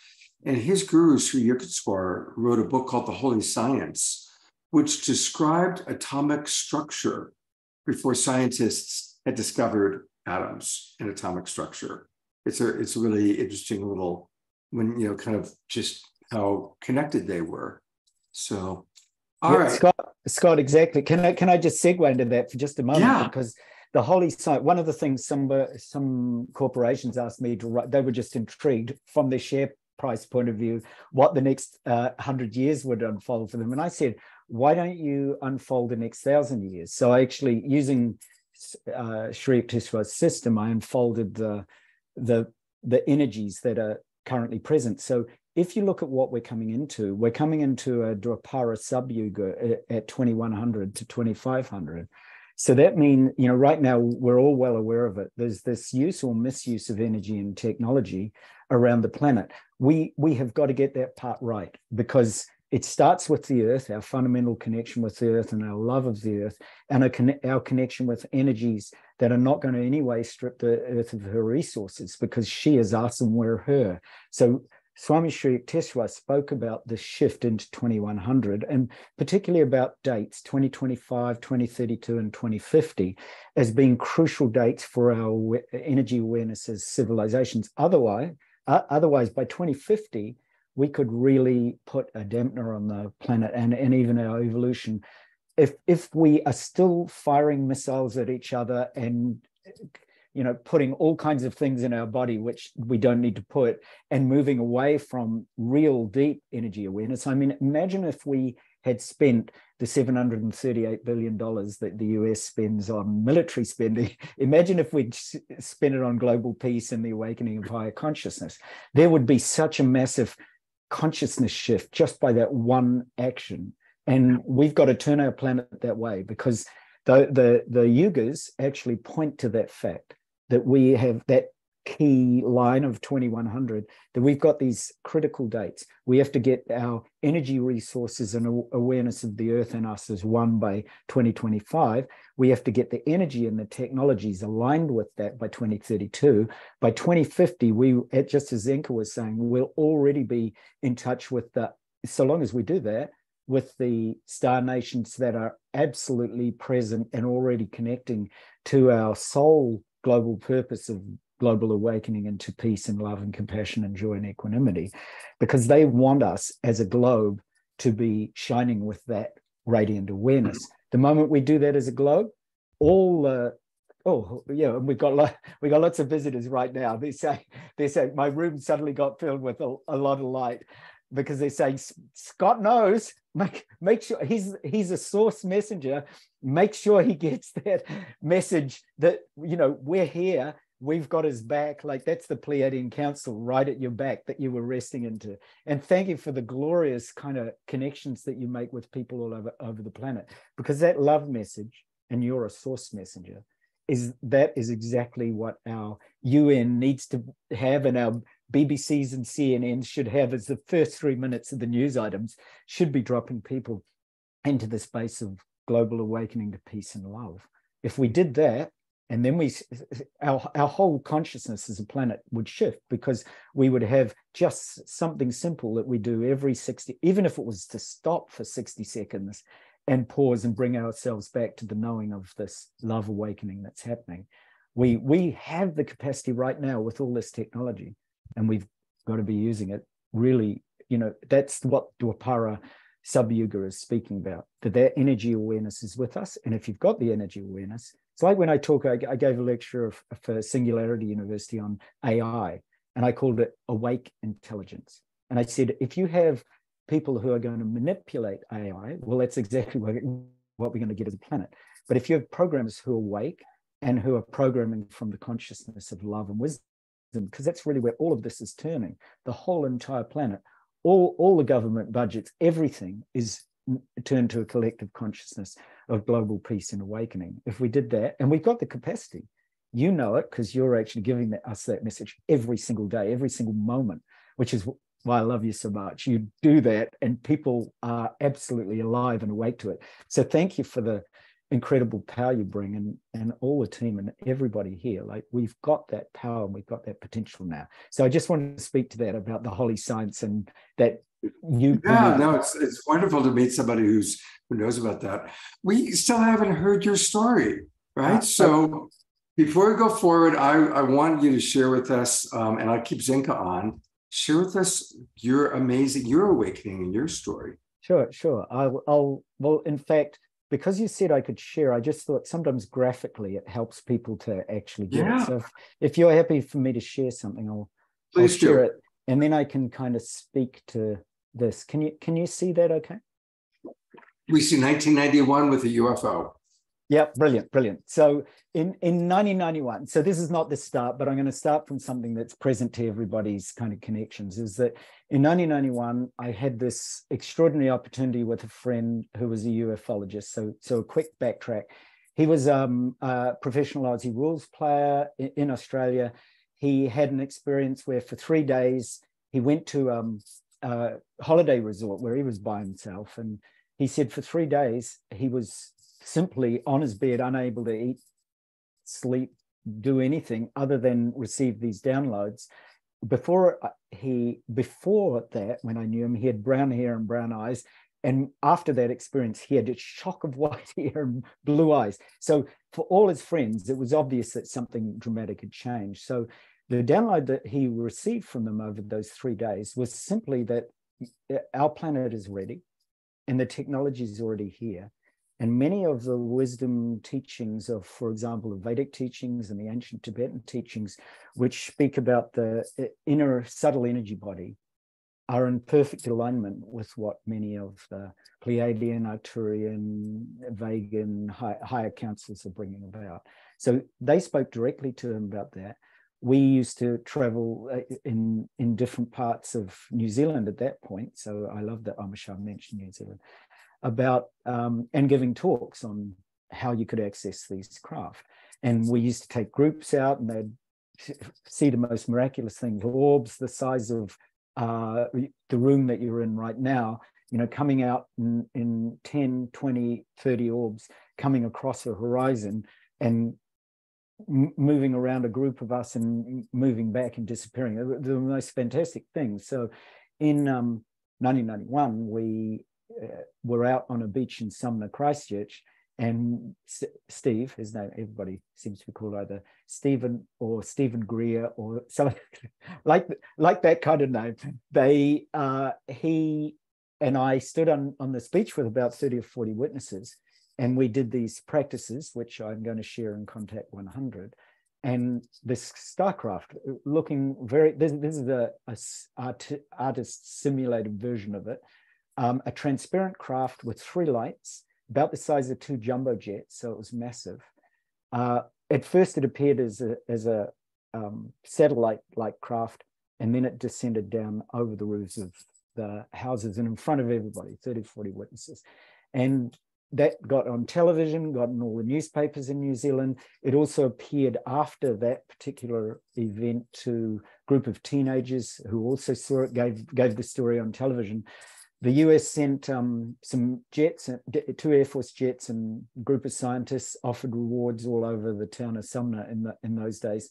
And his guru, Sri Yukteswar, wrote a book called The Holy Science, which described atomic structure before scientists had discovered atoms and atomic structure. It's a really interesting little, kind of just how connected they were. So, all right. Scott, exactly. Can I just segue into that for just a moment? Yeah. Because the Holy Science, one of the things some corporations asked me to write, they were just intrigued from their share price point of view, what the next 100 years would unfold for them. And I said, why don't you unfold the next 1,000 years? So I actually, using Sri Yukteswar's system, I unfolded the energies that are currently present. So if you look at what we're coming into a Dwapara sub-yuga at 2100 to 2500. So that means, right now we're all well aware of it. There's this use or misuse of energy and technology around the planet. We have got to get that part right, because it starts with the earth, our fundamental connection with the earth and our love of the earth, and our connection with energies that are not going to in any way strip the earth of her resources, because she is us and we're her. So Swami Sri Yukteswar spoke about the shift into 2100, and particularly about dates 2025, 2032, and 2050 as being crucial dates for our energy awareness as civilizations. Otherwise, by 2050, we could really put a dampener on the planet and even our evolution. If we are still firing missiles at each other and putting all kinds of things in our body which we don't need to put, and moving away from real deep energy awareness. I mean, imagine if we had spent the $738 billion that the US spends on military spending. Imagine if we'd spent it on global peace and the awakening of higher consciousness. There would be such a massive consciousness shift just by that one action. And we've got to turn our planet that way, because the yugas actually point to that fact, that we have that key line of 2100, that we've got these critical dates. We have to get our energy resources and awareness of the earth and us as one by 2025. We have to get the energy and the technologies aligned with that by 2032. By 2050, just as Zenka was saying, we'll already be in touch with so long as we do that, with the star nations that are absolutely present and already connecting to our sole global purpose of global awakening into peace and love and compassion and joy and equanimity, because they want us as a globe to be shining with that radiant awareness. The moment we do that as a globe, we've got lots of visitors right now. They say my room suddenly got filled with a lot of light, because they say Scott knows. Make sure he's a source messenger. Make sure he gets that message that we're here. We've got his back. Like, that's the Pleiadian Council right at your back that you were resting into. And thank you for the glorious kind of connections that you make with people all over the planet, because that love message, and you're a source messenger, is exactly what our UN needs to have, and our BBCs and CNNs should have as the first 3 minutes of the news items, should be dropping people into the space of global awakening to peace and love. If we did that, and then our whole consciousness as a planet would shift, because we would have just something simple that we do every 60, even if it was to stop for 60 seconds and pause and bring ourselves back to the knowing of this love awakening that's happening. We have the capacity right now with all this technology, and we've got to be using it. Really, that's what Dwapara Subhuga is speaking about, that energy awareness is with us. And if you've got the energy awareness, it's like when I gave a lecture for Singularity University on AI, and I called it Awake Intelligence. And I said, if you have people who are going to manipulate AI, well, that's exactly what we're going to get as a planet. But if you have programmers who are awake and who are programming from the consciousness of love and wisdom, because that's really where all of this is turning, the whole entire planet, all the government budgets, everything is turned to a collective consciousness of global peace and awakening. If we did that, and we've got the capacity, you know it, because you're actually giving us that message every single day, every single moment, which is why I love you so much. You do that, and people are absolutely alive and awake to it. So thank you for the incredible power you bring, and all the team and everybody here. Like, we've got that power and we've got that potential now. So I just wanted to speak to that about the holy science, and that it's wonderful to meet somebody who knows about that. We still haven't heard your story, right? So before we go forward, I want you to share with us, and I'll keep Zenka on, share with us your awakening and your story. Sure. Well, in fact, because you said I could share, I just thought sometimes graphically it helps people to actually get it. So if you're happy for me to share something, I'll share it, and then I can kind of speak to this. Can you see that okay? We see 1991 with a UFO. Yeah, brilliant. So in 1991, so this is not the start, but I'm going to start from something that's present to everybody's kind of connections, is that in 1991, I had this extraordinary opportunity with a friend who was a ufologist. So a quick backtrack. He was a professional Aussie rules player in Australia. He had an experience where for 3 days, he went to a holiday resort where he was by himself. And he said for 3 days, he was simply on his bed, unable to eat, sleep, do anything other than receive these downloads. Before that, when I knew him, he had brown hair and brown eyes. And after that experience, he had a shock of white hair and blue eyes. So for all his friends, it was obvious that something dramatic had changed. So the download that he received from them over those 3 days was simply that our planet is ready and the technology is already here. And many of the wisdom teachings of, for example, the Vedic teachings and the ancient Tibetan teachings, which speak about the inner subtle energy body, are in perfect alignment with what many of the Pleiadian, Arcturian, Vegan, higher councils are bringing about. So they spoke directly to him about that. We used to travel in different parts of New Zealand at that point. So I love that Omashar mentioned New Zealand, about and giving talks on how you could access these craft. And we used to take groups out, and they'd see the most miraculous things, orbs the size of the room that you're in right now, you know, coming out in 10, 20, 30 orbs, coming across the horizon and moving around a group of us and moving back and disappearing. The most fantastic things. So in 1991, we were out on a beach in Sumner, Christchurch, and Steve, his name, everybody seems to be called either Stephen or Stephen Greer or something like that kind of name. He and I stood on this beach with about 30 or 40 witnesses, and we did these practices, which I'm going to share in Contact 100. And this starcraft, looking very, this is a artist simulated version of it, a transparent craft with 3 lights, about the size of 2 jumbo jets, so it was massive. At first, it appeared as a satellite-like craft, and then it descended down over the roofs of the houses and in front of everybody, 30, 40 witnesses. And that got on television, got in all the newspapers in New Zealand. It also appeared after that particular event to a group of teenagers who also saw it, gave the story on television. The US sent some jets, 2 Air Force jets, and a group of scientists offered rewards all over the town of Sumner in those days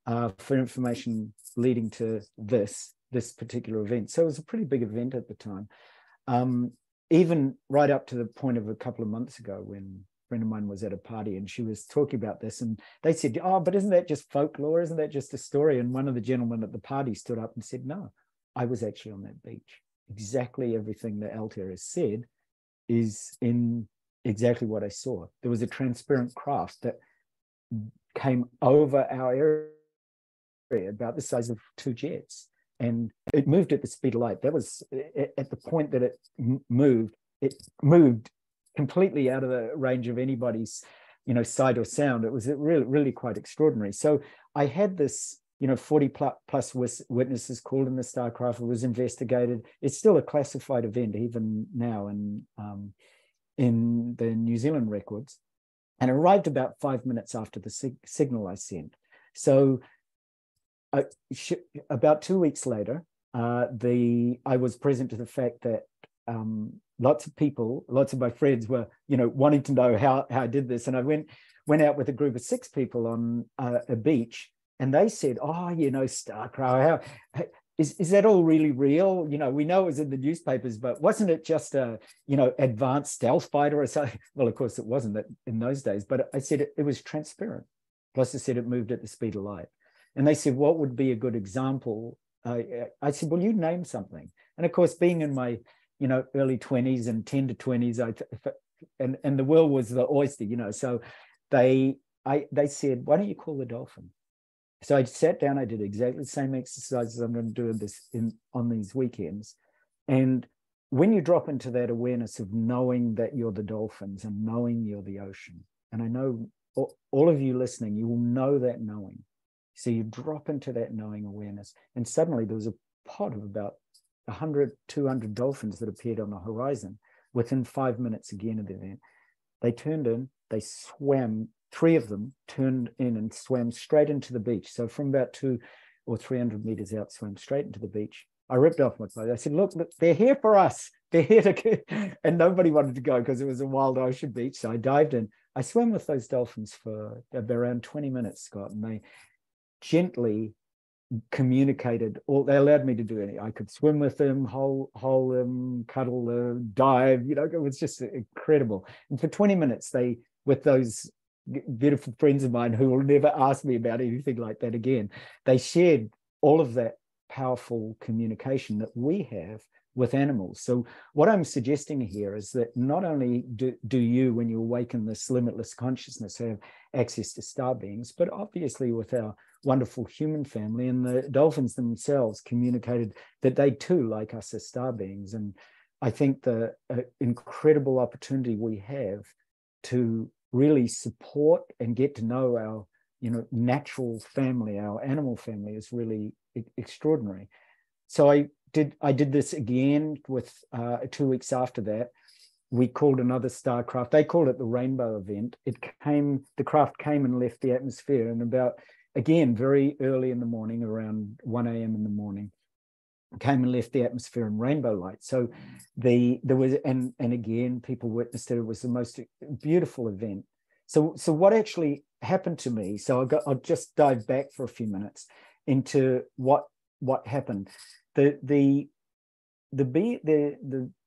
for information leading to this particular event. So it was a pretty big event at the time. Even right up to the point of a couple of months ago when a friend of mine was at a party and she was talking about this, and they said, "Oh, but isn't that just folklore? Isn't that just a story?" And one of the gentlemen at the party stood up and said, "No, I was actually on that beach. Exactly everything that Altair has said is in exactly what I saw. There was a transparent craft that came over our area about the size of 2 jets, and it moved at the speed of light. That was at the point that it moved completely out of the range of anybody's, you know, sight or sound. It was really, really quite extraordinary. So I had this, you know, 40 plus witnesses called in the starcraft. It was investigated. It's still a classified event even now in the New Zealand records, and arrived about 5 minutes after the signal I sent. So about 2 weeks later, I was present to the fact that lots of my friends were, you know, wanting to know how I did this, and I went out with a group of 6 people on a beach. And they said, "Oh, you know, starcraft, is that all really real? You know, we know it was in the newspapers, but wasn't it just a, you know, advanced stealth fighter or something?" Well, of course, it wasn't that in those days, but I said it was transparent. Plus, I said it moved at the speed of light. And they said, "What would be a good example?" I said, "Well, you name something." And of course, being in my, you know, early 20s and 10 to 20s, and the world was the oyster, you know. So they said, "Why don't you call the dolphin?" So I sat down, I did exactly the same exercises I'm going to do on these weekends. And when you drop into that awareness of knowing that you're the dolphins and knowing you're the ocean, and I know all of you listening, you will know that knowing. So you drop into that knowing awareness, and suddenly there was a pod of about 100, 200 dolphins that appeared on the horizon within 5 minutes again of the event. They turned in, they swam. 3 of them turned in and swam straight into the beach. So from about 200 or 300 meters out, swam straight into the beach. I ripped off my clothes. I said, look, they're here for us. They're here to, and nobody wanted to go because it was a wild ocean beach. So I dived in. I swam with those dolphins for around 20 minutes, Scott, and they gently communicated. They allowed me to do anything. I could swim with them, hold them, cuddle them, dive. You know, it was just incredible. And for 20 minutes, with those beautiful friends of mine who will never ask me about anything like that again, they shared all of that powerful communication that we have with animals. So what I'm suggesting here is that not only do you, when you awaken this limitless consciousness, have access to star beings, but obviously with our wonderful human family, and the dolphins themselves communicated that they too, like us, are star beings. And I think the incredible opportunity we have to really support and get to know our, you know, natural family, our animal family, is really extraordinary. So I did this again with 2 weeks after that. We called another starcraft. They called it the Rainbow Event. The craft came and left the atmosphere, and about again, very early in the morning, around 1 a.m. in the morning, came and left the atmosphere in rainbow light. So there was, and again, people witnessed it. It was the most beautiful event. So what actually happened to me? So I'll just dive back for a few minutes into what happened. The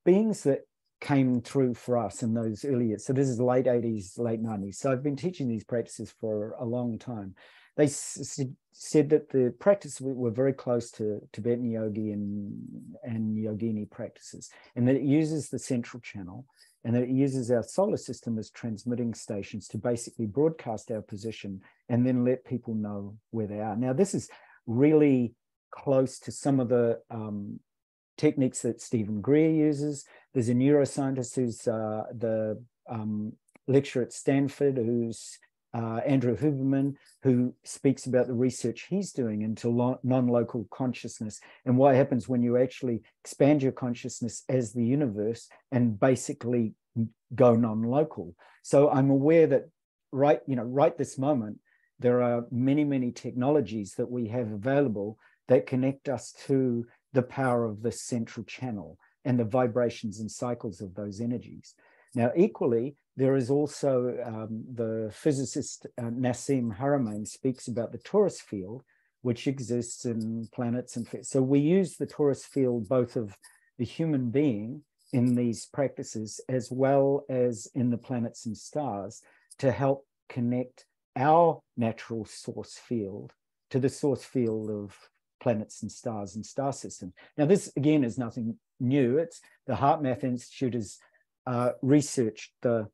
beings that came through for us in those early years. So this is late 80s, late 90s. So I've been teaching these practices for a long time. They said that the practice were very close to Tibetan yogi and yogini practices, and that it uses the central channel, and that it uses our solar system as transmitting stations to basically broadcast our position and then let people know where they are. Now, this is really close to some of the techniques that Stephen Greer uses. There's a neuroscientist who's the lecturer at Stanford, who's Andrew Huberman, who speaks about the research he's doing into non-local consciousness and what happens when you actually expand your consciousness as the universe and basically go non-local. So I'm aware that right this moment, there are many, many technologies that we have available that connect us to the power of the central channel and the vibrations and cycles of those energies. Now, equally, there is also the physicist Nassim Haramein speaks about the torus field, which exists in planets. And so we use the torus field both of the human being in these practices as well as in the planets and stars to help connect our natural source field to the source field of planets and stars and star systems. Now, this, again, is nothing new. It's the Heart Math Institute has researched the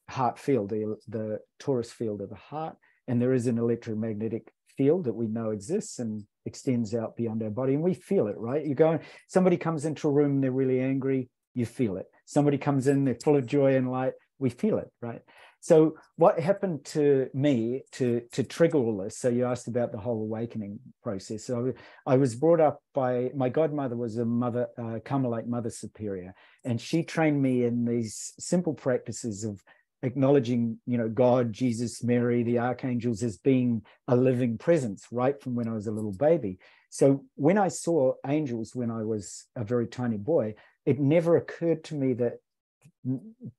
heart field, the torus field of the heart, and there is an electromagnetic field that we know exists and extends out beyond our body, and we feel it, right? You go, somebody comes into a room, they're really angry, you feel it. Somebody comes in, they're full of joy and light, we feel it, right? So what happened to me to trigger all this? So you asked about the whole awakening process. So I was brought up by, my godmother was a mother, Carmelite Mother Superior, and she trained me in these simple practices of acknowledging, God, Jesus, Mary, the archangels as being a living presence right from when I was a little baby. So when I saw angels when I was a very tiny boy, it never occurred to me that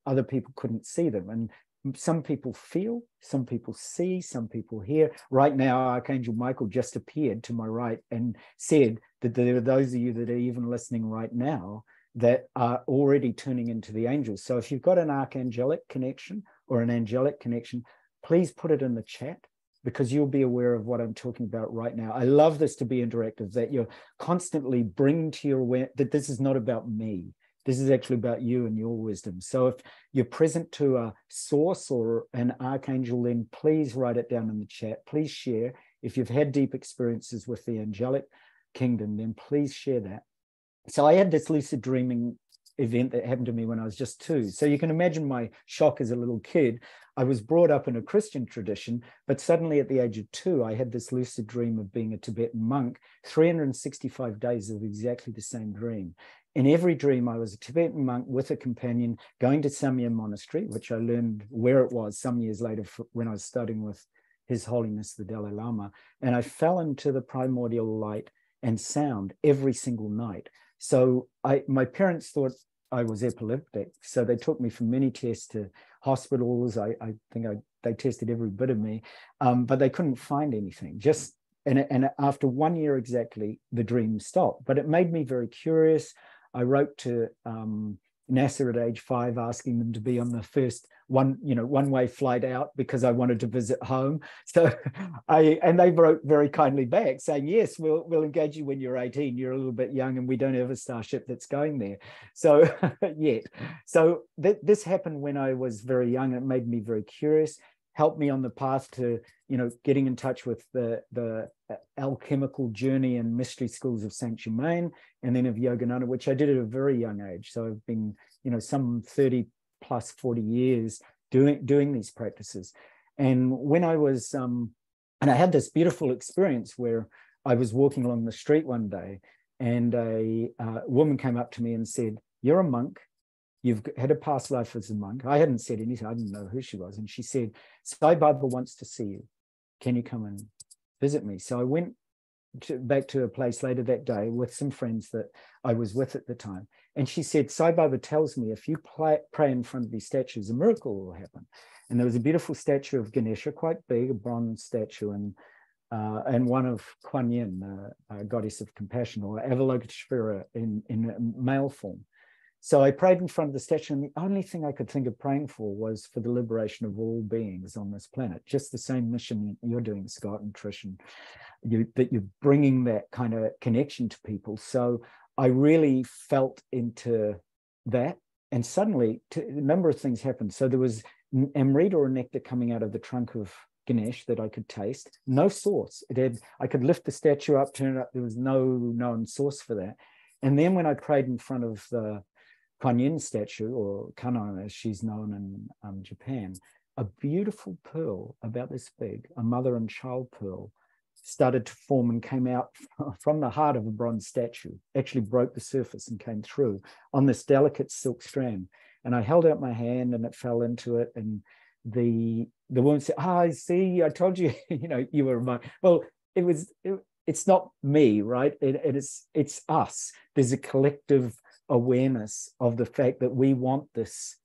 other people couldn't see them. And some people feel, some people see, some people hear. Right now, Archangel Michael just appeared to my right and said that there are those of you that are even listening right now that are already turning into the angels. So if you've got an archangelic connection or an angelic connection, please put it in the chat, because you'll be aware of what I'm talking about right now. I love this to be interactive, that you're constantly bringing to your awareness that this is not about me. This is actually about you and your wisdom. So if you're present to a source or an archangel, then please write it down in the chat. Please share. If you've had deep experiences with the angelic kingdom, then please share that. So I had this lucid dreaming event that happened to me when I was just 2. So you can imagine my shock as a little kid. I was brought up in a Christian tradition, but suddenly at the age of 2, I had this lucid dream of being a Tibetan monk, 365 days of exactly the same dream. In every dream, I was a Tibetan monk with a companion going to Samye Monastery, which I learned where it was some years later when I was studying with His Holiness the Dalai Lama. And I fell into the primordial light and sound every single night. So my parents thought I was epileptic. So they took me for many tests to hospitals. I think they tested every bit of me, but they couldn't find anything. And after 1 year exactly, the dream stopped. But it made me very curious. I wrote to NASA at age 5, asking them to be on the first one-way flight out because I wanted to visit home. So and they wrote very kindly back saying, yes, we'll engage you when you're 18. You're a little bit young and we don't have a starship that's going there. So yet. So this happened when I was very young. It made me very curious, helped me on the path to, getting in touch with the alchemical journey and mystery schools of Saint Germain and then of Yogananda, which I did at a very young age. So I've been, some 30 plus 40 years doing these practices. And when I was, and I had this beautiful experience where I was walking along the street one day and a woman came up to me and said, "You're a monk. You've had a past life as a monk." I hadn't said anything. I didn't know who she was. And she said, "Sai Baba wants to see you. Can you come and visit me. So I went back to a place later that day with some friends that I was with at the time. And she said, Sai Baba tells me if you pray in front of these statues, a miracle will happen. And there was a beautiful statue of Ganesha, quite big, a bronze statue, and one of Kuan Yin, goddess of compassion, or Avalokiteshvara in male form. So I prayed in front of the statue, and the only thing I could think of praying for was for the liberation of all beings on this planet. Just the same mission you're doing, Scott and Trish, and that you're bringing that kind of connection to people. So I really felt into that, and suddenly a number of things happened. So there was amrita or nectar coming out of the trunk of Ganesh that I could taste. No source. I could lift the statue up, turn it up. There was no known source for that. And then when I prayed in front of the Kuan Yin statue, or Kannon as she's known in Japan, a beautiful pearl about this big, a mother and child pearl, started to form and came out from the heart of a bronze statue, actually broke the surface and came through on this delicate silk strand. And I held out my hand and it fell into it. And the woman said, I see, I told you, you were mine. Well, it's not me, right? It's us. There's a collective awareness of the fact that we want this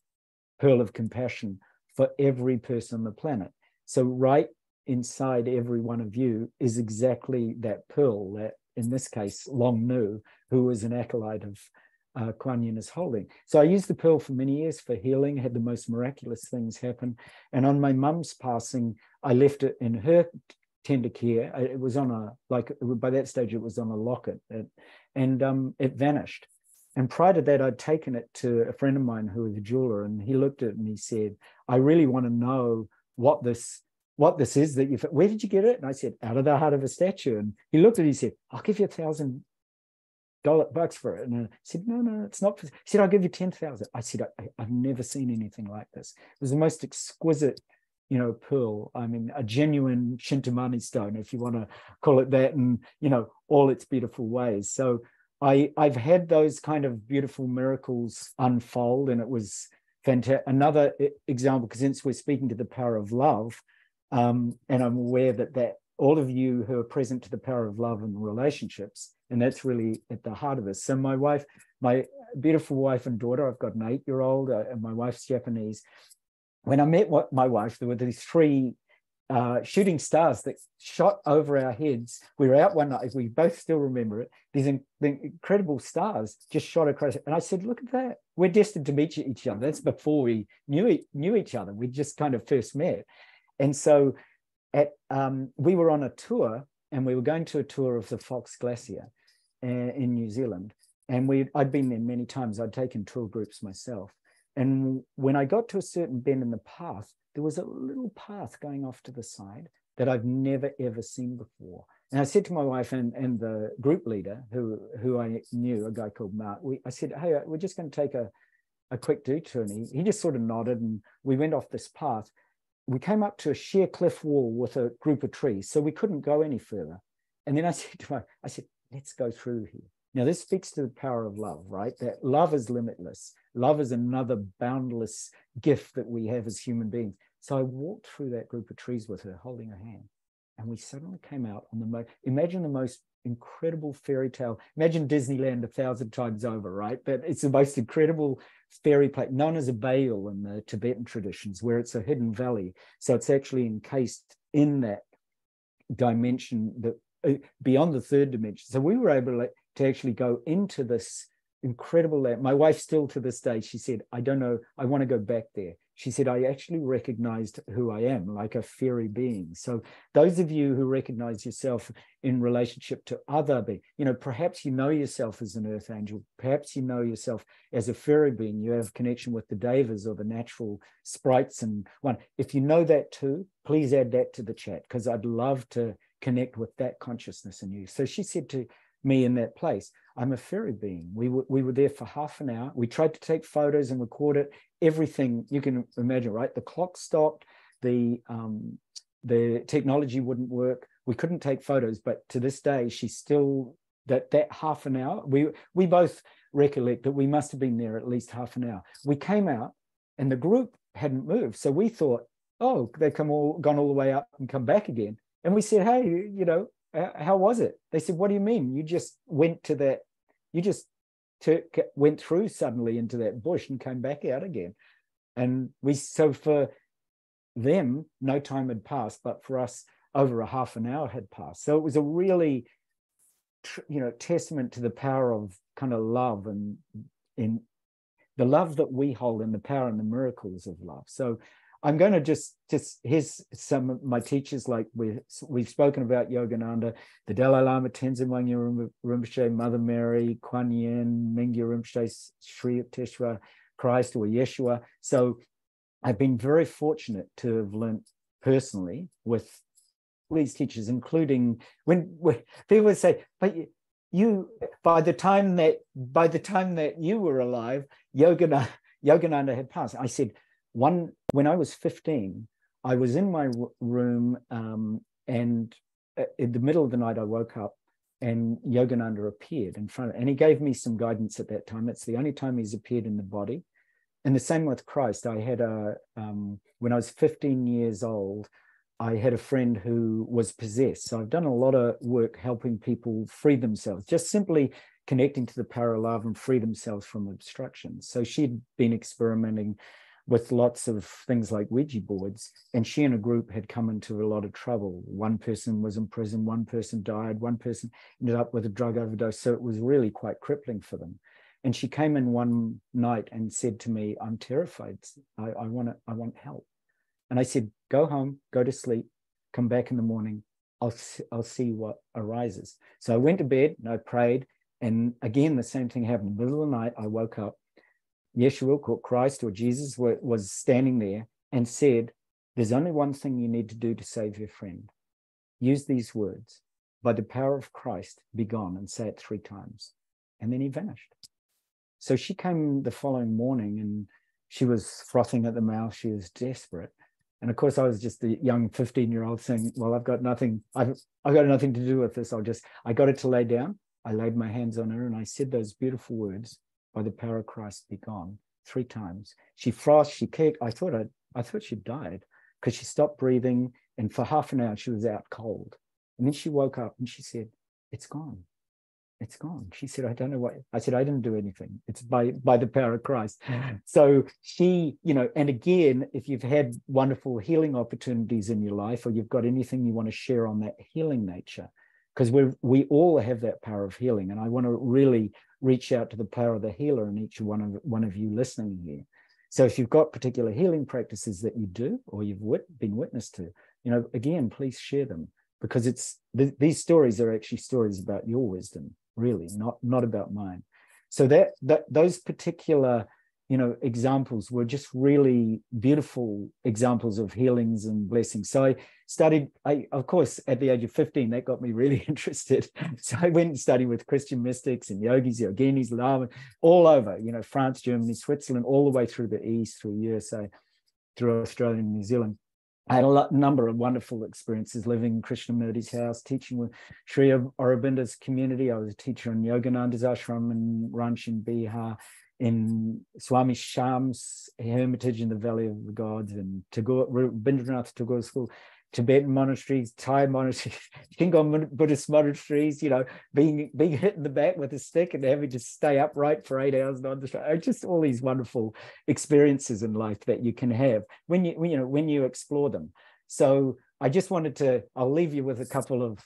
pearl of compassion for every person on the planet. So right inside every one of you is exactly that pearl that, in this case, Long Nu, who was an acolyte of Kuan Yin, is holding. So I used the pearl for many years for healing, had the most miraculous things happen. And on my mum's passing, I left it in her tender care. It was on by that stage, it was on a locket, and it vanished. And prior to that, I'd taken it to a friend of mine who was a jeweler, and he looked at it and he said, I really want to know what this is that you've, where did you get it? And I said, out of the heart of a statue. And he looked at it, he said, I'll give you $1,000 for it. And I said, no, it's not. He said, I'll give you 10,000. I said, I've never seen anything like this. It was the most exquisite, pearl. I mean, a genuine Shintamani stone, if you want to call it that, and, all its beautiful ways. So I've had those kind of beautiful miracles unfold, and it was fantastic. Another example, because since we're speaking to the power of love, and I'm aware that all of you who are present to the power of love and relationships, and that's really at the heart of this. So my beautiful wife and daughter, I've got an 8-year-old, and my wife's Japanese. When I met my wife, there were these 3 shooting stars that shot over our heads. We were out one night, we both still remember it. These incredible stars just shot across it. And I said, look at that. We're destined to meet each other. That's before we knew each other. We just kind of first met. And so we were on a tour, and we were going to a tour of the Fox Glacier in New Zealand. And I'd been there many times. I'd taken tour groups myself. And when I got to a certain bend in the path, there was a little path going off to the side that I've never, ever seen before. And I said to my wife and the group leader, who I knew, a guy called Mark, I said, hey, we're just going to take a quick detour. And he just sort of nodded, and we went off this path. We came up to a sheer cliff wall with a group of trees, so we couldn't go any further. And then I said to her, let's go through here. Now, this speaks to the power of love, right? That love is limitless. Love is another boundless gift that we have as human beings. So I walked through that group of trees with her, holding her hand. And we suddenly came out on imagine the most incredible fairy tale. Imagine Disneyland 1,000 times over, right? But it's the most incredible fairy place, known as a Baal in the Tibetan traditions, where it's a hidden valley. So it's actually encased in that dimension, that beyond the 3rd dimension. So we were able to actually go into this incredible land. My wife still to this day, she said, I don't know, I want to go back there. She said, I actually recognized who I am, like a fairy being. So those of you who recognize yourself in relationship to other beings, perhaps you know yourself as an earth angel, perhaps you know yourself as a fairy being, you have connection with the devas or the natural sprites and one. If you know that too, please add that to the chat, because I'd love to connect with that consciousness in you. So she said to me in that place, I'm a fairy being. We were there for half an hour. We tried to take photos and record it. Everything you can imagine, right? The clock stopped. The technology wouldn't work. We couldn't take photos. But to this day, she's still that half an hour. We both recollect that we must have been there at least half an hour. We came out, and the group hadn't moved. So we thought, oh, they've gone all the way up and come back again. And we said, hey, you know, how was it? They said, what do you mean? You just went to that, you just went through suddenly into that bush and came back out again. And so for them, no time had passed, but for us, over a half an hour had passed. So it was a really, you know, testament to the power of kind of love and in the love that we hold and the power and the miracles of love. So I'm going to just here's some of my teachers, like we've spoken about Yogananda, the Dalai Lama, Tenzin Wangyal Rinpoche, Mother Mary, Kuan Yin, Mingyu Rinpoche, Sri Yukteswar, Christ or Yeshua. So I've been very fortunate to have learned personally with these teachers, including when people say, but you, by the time that you were alive, Yogananda had passed. I said, when I was 15, I was in my room, and in the middle of the night, I woke up and Yogananda appeared in front of, and he gave me some guidance at that time. It's the only time he's appeared in the body. And the same with Christ. I had when I was 15 years old, I had a friend who was possessed. So I've done a lot of work helping people free themselves, just simply connecting to the power of love and free themselves from obstructions. So she'd been experimenting with lots of things like Ouija boards, and she and a group had come into a lot of trouble. One person was in prison, one person died, one person ended up with a drug overdose. So it was really quite crippling for them. And she came in one night and said to me, I'm terrified. I want help. And I said, go home, go to sleep, come back in the morning. I'll see what arises. So I went to bed and I prayed. And again, the same thing happened. In the middle of the night, I woke up. Yeshua, or Christ or Jesus, was standing there and said, there's only one thing you need to do to save your friend. Use these words, by the power of Christ, be gone, and say it 3 times. And then he vanished. So she came the following morning and she was frothing at the mouth. She was desperate. And of course, I was just a young 15-year-old saying, well, I've got nothing to do with this. I got her to lay down. I laid my hands on her and I said those beautiful words, by the power of Christ, be gone, 3 times. She frothed, she kicked. I thought she died because she stopped breathing. And for half an hour, she was out cold. And then she woke up and she said, it's gone. It's gone. She said, I don't know what. I said, I didn't do anything. It's by the power of Christ. So she, you know, and again, if you've had wonderful healing opportunities in your life, or you've got anything you want to share on that healing nature, because we all have that power of healing. And I want to really reach out to the power of the healer in each one of you listening here. So if you've got particular healing practices that you do, or you've been witness to, you know, again, please share them, because these stories are actually stories about your wisdom, really, not about mine. So those particular, you know, examples were just really beautiful examples of healings and blessings. So I studied, of course, at the age of 15, that got me really interested. So I went and studied with Christian mystics and yogis, yoginis, lama, all over, you know, France, Germany, Switzerland, all the way through the East, through USA, through Australia and New Zealand. I had a number of wonderful experiences living in Krishnamurti's house, teaching with Sri Aurobindo's community. I was a teacher in Yogananda's ashram in Ranch in Bihar, in Swami Sham's hermitage in the Valley of the Gods, and Rabindranath Tagore's school, Tibetan monasteries, Thai monasteries, Shingon Buddhist monasteries, you know, being hit in the back with a stick and having to stay upright for 8 hours on the street. Just all these wonderful experiences in life that you can have when you explore them. So I just wanted to, I'll leave you with a couple of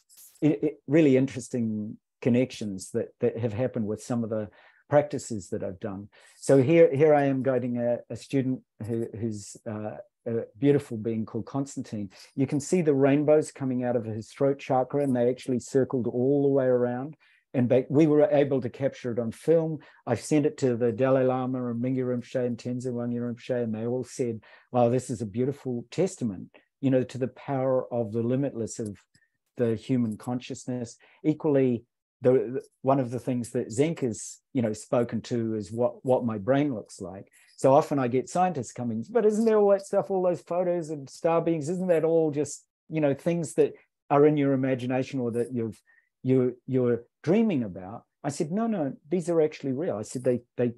really interesting connections that have happened with some of the practices that I've done. So here I am guiding a student who's a beautiful being called Constantine. You can see the rainbows coming out of his throat chakra, and they actually circled all the way around. And we were able to capture it on film. I've sent it to the Dalai Lama and Mingyu Rinpoche and Tenzin Wangyal Rinpoche, and they all said, wow, this is a beautiful testament, you know, to the power of the limitless of the human consciousness. Equally, one of the things that Zenka's, you know, spoken to is what my brain looks like. So often I get scientists coming, but isn't there all that stuff, all those photos and star beings, isn't that all just, you know, things that are in your imagination or that you're dreaming about? I said, no, these are actually real. I said, they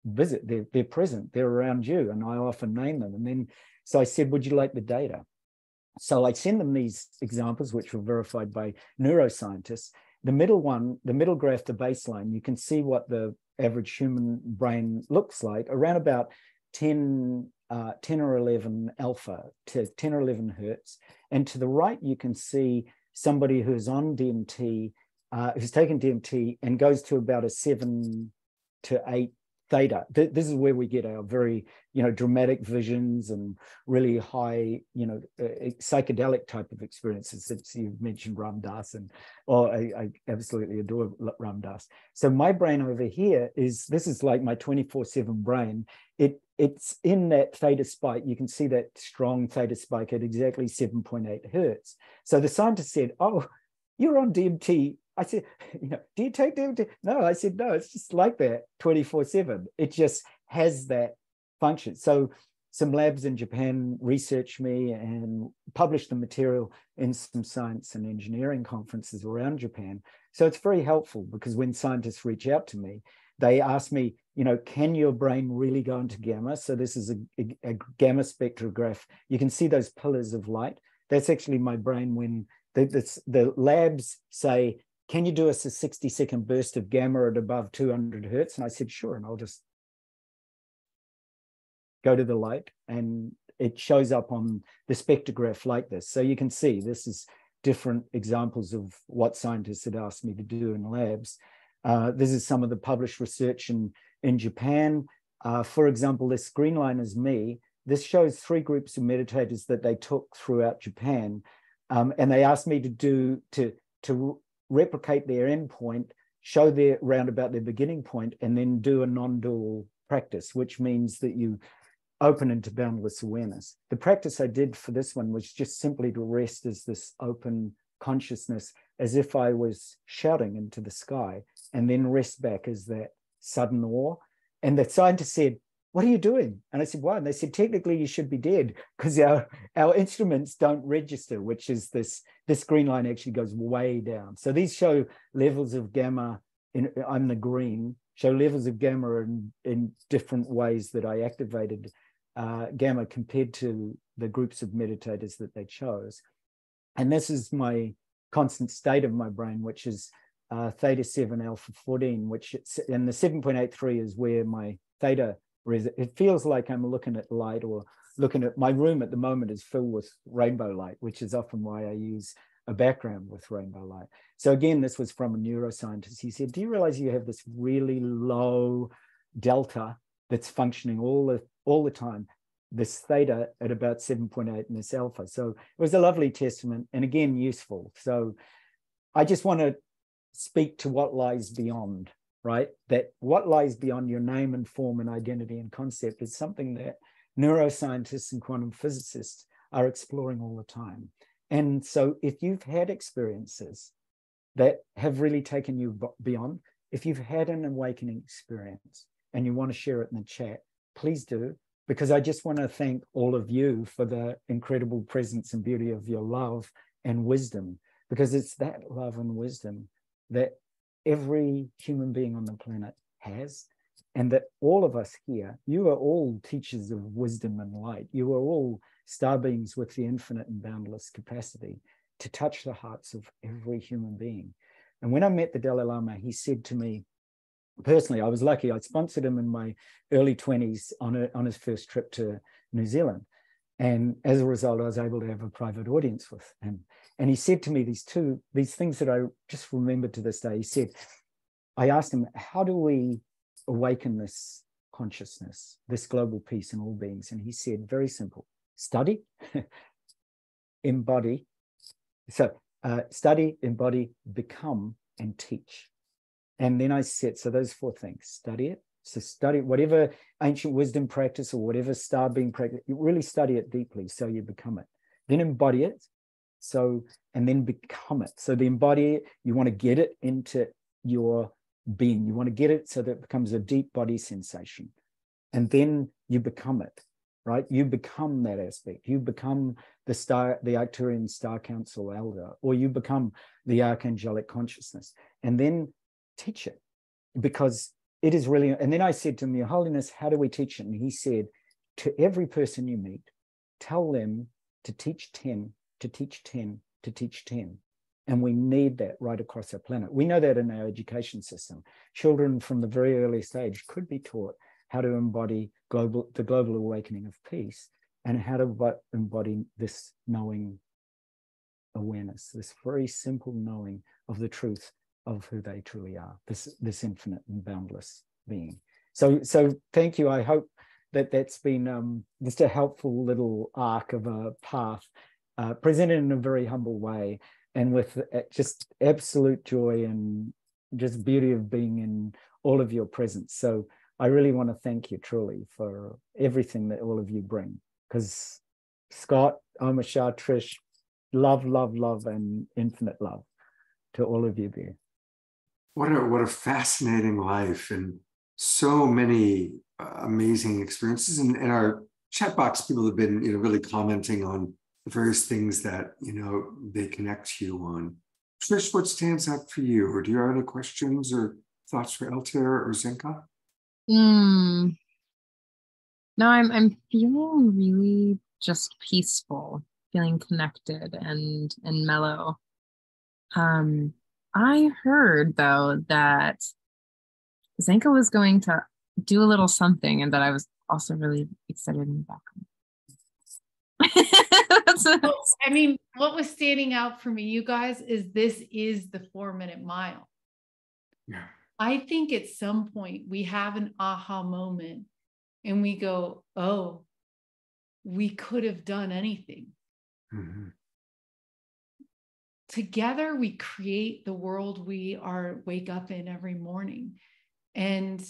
visit, they're present, they're around you, and I often name them. And then, so I said, would you like the data? So I send them these examples, which were verified by neuroscientists. The middle one, the middle graph, the baseline, you can see what the average human brain looks like around about 10 or 11 alpha to 10 or 11 hertz. And to the right, you can see somebody who's on DMT, who's taken DMT and goes to about a 7 to 8 theta. This is where we get our very, dramatic visions and really high, psychedelic type of experiences. Since you've mentioned Ram Dass, I absolutely adore Ram Dass. So my brain over here this is like my 24/7 brain. It's in that theta spike. You can see that strong theta spike at exactly 7.8 hertz. So the scientist said, "Oh, you're on DMT." I said, "Do you take DMT?" No, I said, "No, it's just like that 24/7. It just has that function." So some labs in Japan researched me and published the material in some science and engineering conferences around Japan. So it's very helpful because when scientists reach out to me, they ask me, can your brain really go into gamma? So this is a gamma spectrograph. You can see those pillars of light. That's actually my brain when the labs say, "Can you do us a 60-second burst of gamma at above 200 hertz?" And I said, "Sure." And I'll just go to the light and it shows up on the spectrograph like this. So you can see this is different examples of what scientists had asked me to do in labs. This is some of the published research in Japan. For example, this green line is me. This shows 3 groups of meditators that they took throughout Japan. And they asked me to replicate their endpoint, show their roundabout their beginning point, and then do a non-dual practice, which means that you open into boundless awareness. The practice I did for this one was just simply to rest as this open consciousness, as if I was shouting into the sky, and then rest back as that sudden awe. And the scientist said, "What are you doing?" And I said, "Why?" And they said, "Technically, you should be dead because our instruments don't register," which is this green line actually goes way down. So these show levels of gamma, I'm the green, show levels of gamma in different ways that I activated gamma compared to the groups of meditators that they chose. And this is my constant state of my brain, which is theta 7 alpha 14, and the 7.83 is where my theta. It feels like I'm looking at light, or looking at my room at the moment is filled with rainbow light, which is often why I use a background with rainbow light. So again, this was from a neuroscientist. He said, "Do you realize you have this really low delta that's functioning all the time, this theta at about 7.8 and this alpha?" So it was a lovely testament, and again, useful. So I just want to speak to what lies beyond. Right? That what lies beyond your name and form and identity and concept is something that neuroscientists and quantum physicists are exploring all the time. And so if you've had experiences that have really taken you beyond, if you've had an awakening experience and you want to share it in the chat, please do, because I just want to thank all of you for the incredible presence and beauty of your love and wisdom, because it's that love and wisdom that every human being on the planet has, and that all of us here, you are all teachers of wisdom and light. You are all star beings with the infinite and boundless capacity to touch the hearts of every human being. And when I met the Dalai Lama, he said to me, personally, I was lucky. I sponsored him in my early 20s on his first trip to New Zealand. And as a result, I was able to have a private audience with him. And he said to me these things that I just remember to this day. He said, I asked him, how do we awaken this consciousness, this global peace in all beings? And he said, very simple, study, embody. So study, embody, become, and teach. And then I said, so those 4 things, study it. So study whatever ancient wisdom practice or whatever star being practice, you really study it deeply so you become it. Then embody it. So, and then become it. So the embody it, you want to get it into your being. You want to get it so that it becomes a deep body sensation. And then you become it, right? You become that aspect. You become the Arcturian Star Council elder, or you become the archangelic consciousness. And then teach it, because it is really, and then I said to him, Your Holiness, how do we teach it? And he said, to every person you meet, tell them to teach 10 to teach 10, to teach 10. And we need that right across our planet. We know that in our education system. Children from the very early stage could be taught how to embody the global awakening of peace and how to embody this knowing awareness, this very simple knowing of the truth of who they truly are, this infinite and boundless being. So thank you. I hope that that's been just a helpful little arc of a path presented in a very humble way and with just absolute joy and just beauty of being in all of your presence. So I really want to thank you truly for everything that all of you bring, because Scott, Omashar, Trish, love, love, love, and infinite love to all of you there. What a fascinating life, and so many amazing experiences. And in our chat box, people have been, really commenting on the various things that, they connect you on. Trish, what stands out for you? Or do you have any questions or thoughts for Altair or Zenka? No, I'm feeling really just peaceful, feeling connected and mellow. I heard though that Zenka was going to do a little something, and that I was also really excited in the background. I mean, what was standing out for me, you guys, is this is the 4-minute mile. Yeah. I think at some point we have an aha moment and we go, oh, we could have done anything. Mm-hmm. Together, we create the world we wake up in every morning. And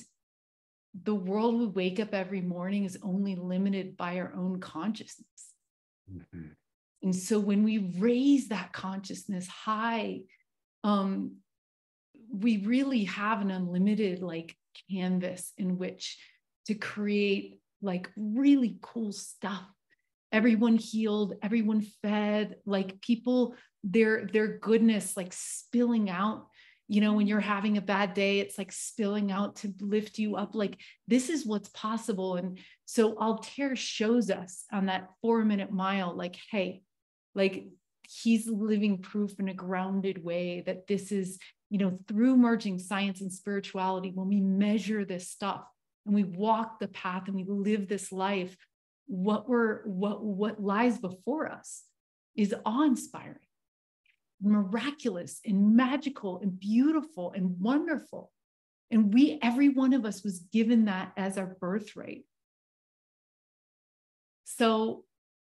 the world we wake up every morning is only limited by our own consciousness. Mm-hmm. And so when we raise that consciousness high, we really have an unlimited canvas in which to create really cool stuff. Everyone healed, everyone fed, people, their goodness spilling out. When you're having a bad day, it's spilling out to lift you up. This is what's possible. And so Altair shows us on that 4-minute mile, hey, he's living proof in a grounded way that this is, through merging science and spirituality, when we measure this stuff and we walk the path and we live this life, what lies before us is awe-inspiring, miraculous and magical and beautiful and wonderful. And every one of us was given that as our birthright. So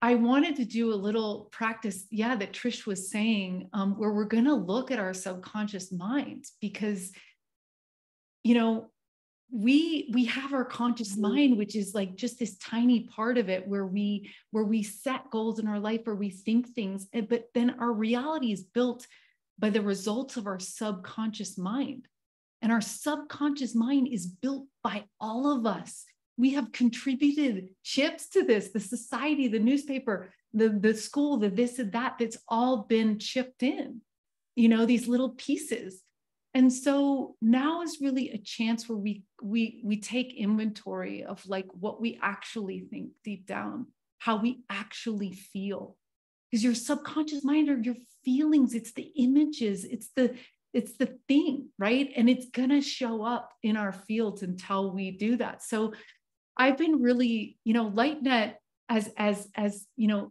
I wanted to do a little practice, that Trish was saying, where we're going to look at our subconscious mind, because, we have our conscious mind, which is just this tiny part of it where we set goals in our life, where we think things, but then our reality is built by the results of our subconscious mind. And our subconscious mind is built by all of us. We have contributed chips to this, the society, the newspaper, the school, the this and that, that's all been chipped in, these little pieces. And so now is really a chance where we take inventory of what we actually think deep down, how we actually feel. Because your subconscious mind are your feelings, it's the images, it's the thing, right? And it's gonna show up in our fields until we do that. So I've been really, LightNet, as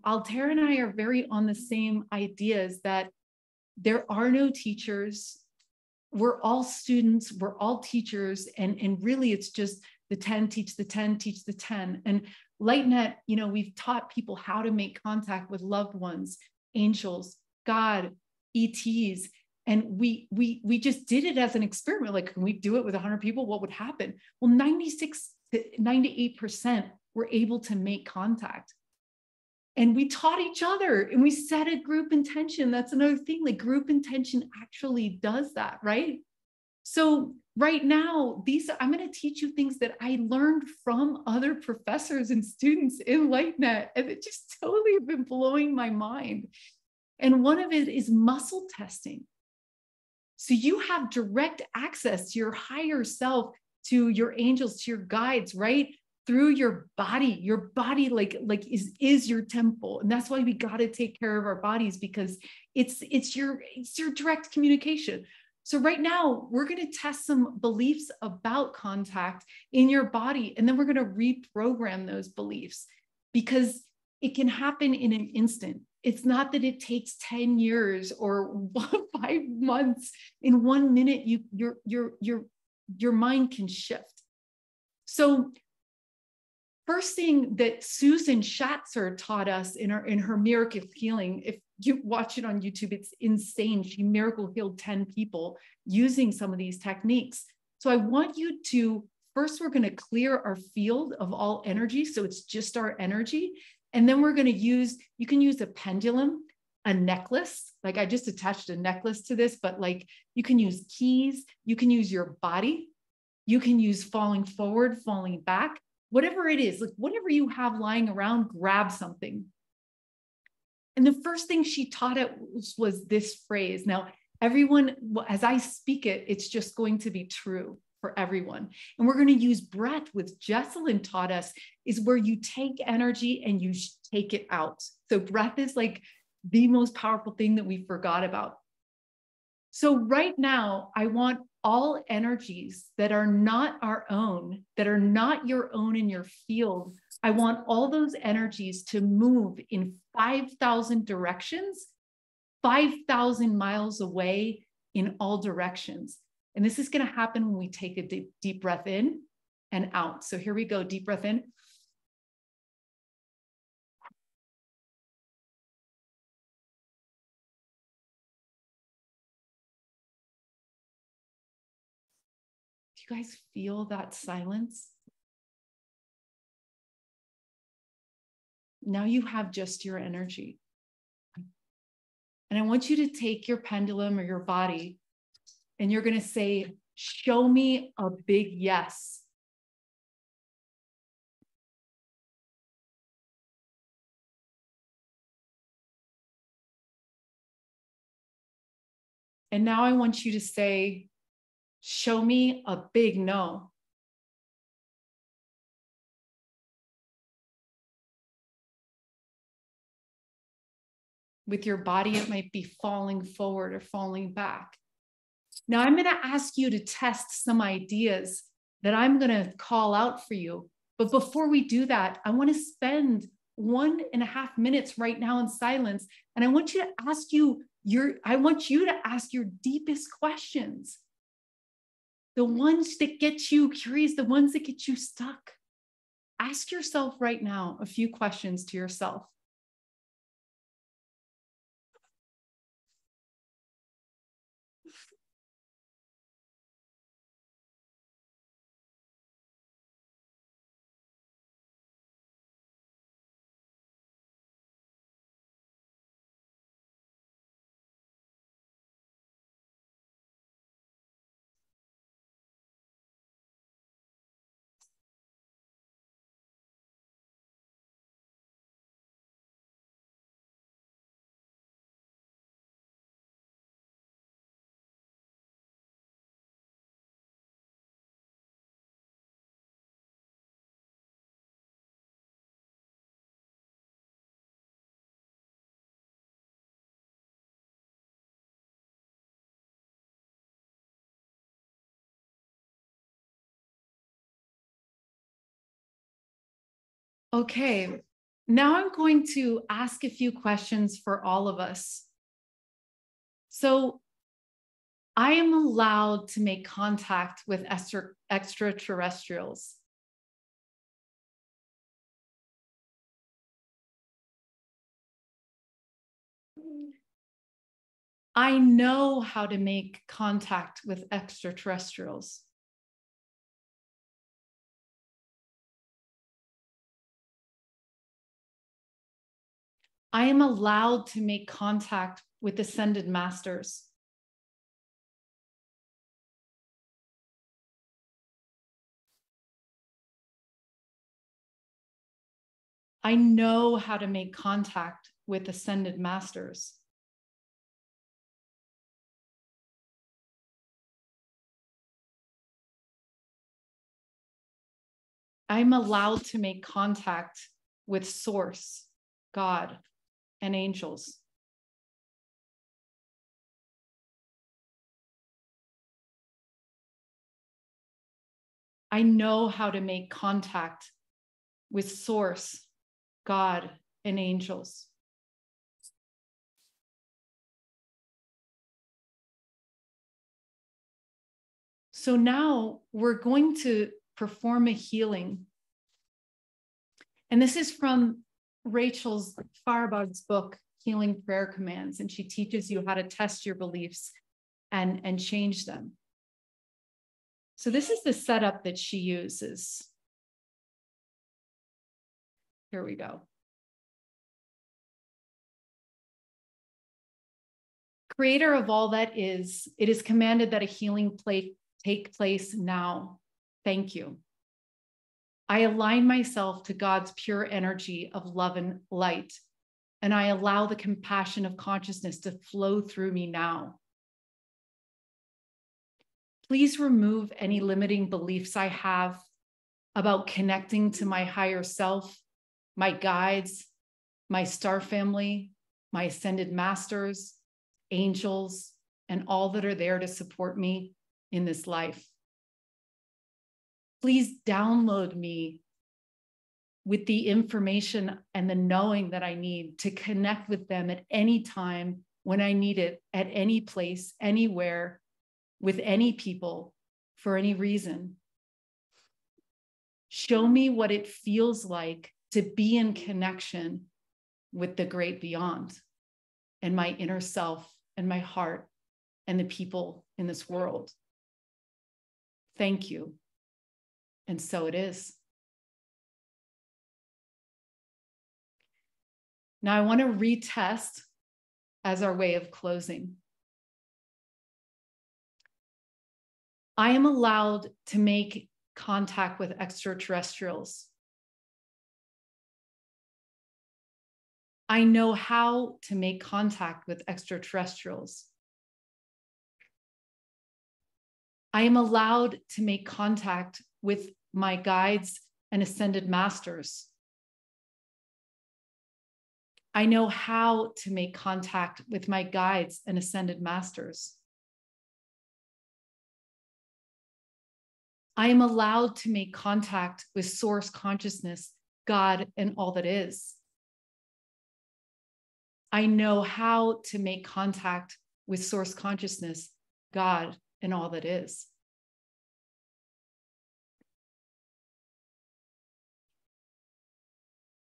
Altair and I are very on the same ideas that there are no teachers. We're all students, we're all teachers, and really it's just the 10 teach the 10, teach the 10. And LightNet, we've taught people how to make contact with loved ones, angels, God, ETs, and we just did it as an experiment. Can we do it with 100 people? What would happen? Well, 96 to 98% were able to make contact. And we taught each other and we set a group intention. That's another thing, group intention actually does that, right? So right now, I'm going to teach you things that I learned from other professors and students in LightNet, and it just totally have been blowing my mind. And one of it is muscle testing. So you have direct access to your higher self, to your angels, to your guides, right? through your body. Your body like is your temple. And that's why we got to take care of our bodies, because it's your direct communication. So right now we're going to test some beliefs about contact in your body, and then we're going to reprogram those beliefs, because it can happen in an instant. It's not that it takes 10 years or 5 months. In 1 minute, your mind can shift. So first thing that Susan Schatzer taught us in her miracle healing, if you watch it on YouTube, it's insane. She miracle healed 10 people using some of these techniques. So I want you to, first, we're going to clear our field of all energy. So it's just our energy. And then we're going to use, you can use a pendulum, a necklace. Like I just attached a necklace to this, but like you can use keys, you can use your body, you can use falling forward, falling back, whatever it is, like whatever you have lying around, grab something. And the first thing she taught us was this phrase. Now, everyone, as I speak it, it's just going to be true for everyone. And we're going to use breath, which Jesselyn taught us, is where you take energy and you take it out. So breath is like the most powerful thing that we forgot about. So right now, I want all energies that are not our own, that are not your own in your field, I want all those energies to move in 5,000 directions, 5,000 miles away in all directions. And this is going to happen when we take a deep breath in and out. So here we go. Deep breath in. Do you guys feel that silence? Now you have just your energy. And I want you to take your pendulum or your body, and you're going to say, show me a big yes. And now I want you to say, show me a big no. With your body, it might be falling forward or falling back. Now I'm going to ask you to test some ideas that I'm going to call out for you. But before we do that, I want to spend 1.5 minutes right now in silence. And I want you to ask your deepest questions. The ones that get you curious, the ones that get you stuck. Ask yourself right now a few questions to yourself. Okay, now I'm going to ask a few questions for all of us. So I am allowed to make contact with extraterrestrials. I know how to make contact with extraterrestrials. I am allowed to make contact with ascended masters. I know how to make contact with ascended masters. I'm allowed to make contact with Source, God, and angels. I know how to make contact with Source, God, and angels. So now we're going to perform a healing. And this is from Rachel's Firebug's book, Healing Prayer Commands. And she teaches you how to test your beliefs and change them. So this is the setup that she uses. Here we go. Creator of all that is, it is commanded that a healing take place now. Thank you. I align myself to God's pure energy of love and light, and I allow the compassion of consciousness to flow through me now. Please remove any limiting beliefs I have about connecting to my higher self, my guides, my star family, my ascended masters, angels, and all that are there to support me in this life. Please download me with the information and the knowing that I need to connect with them at any time when I need it, at any place, anywhere, with any people, for any reason. Show me what it feels like to be in connection with the great beyond and my inner self and my heart and the people in this world. Thank you. And so it is. Now I want to retest as our way of closing. I am allowed to make contact with extraterrestrials. I know how to make contact with extraterrestrials. I am allowed to make contact with my guides and ascended masters. I know how to make contact with my guides and ascended masters. I am allowed to make contact with source consciousness, God, and all that is. I know how to make contact with source consciousness, God, and all that is.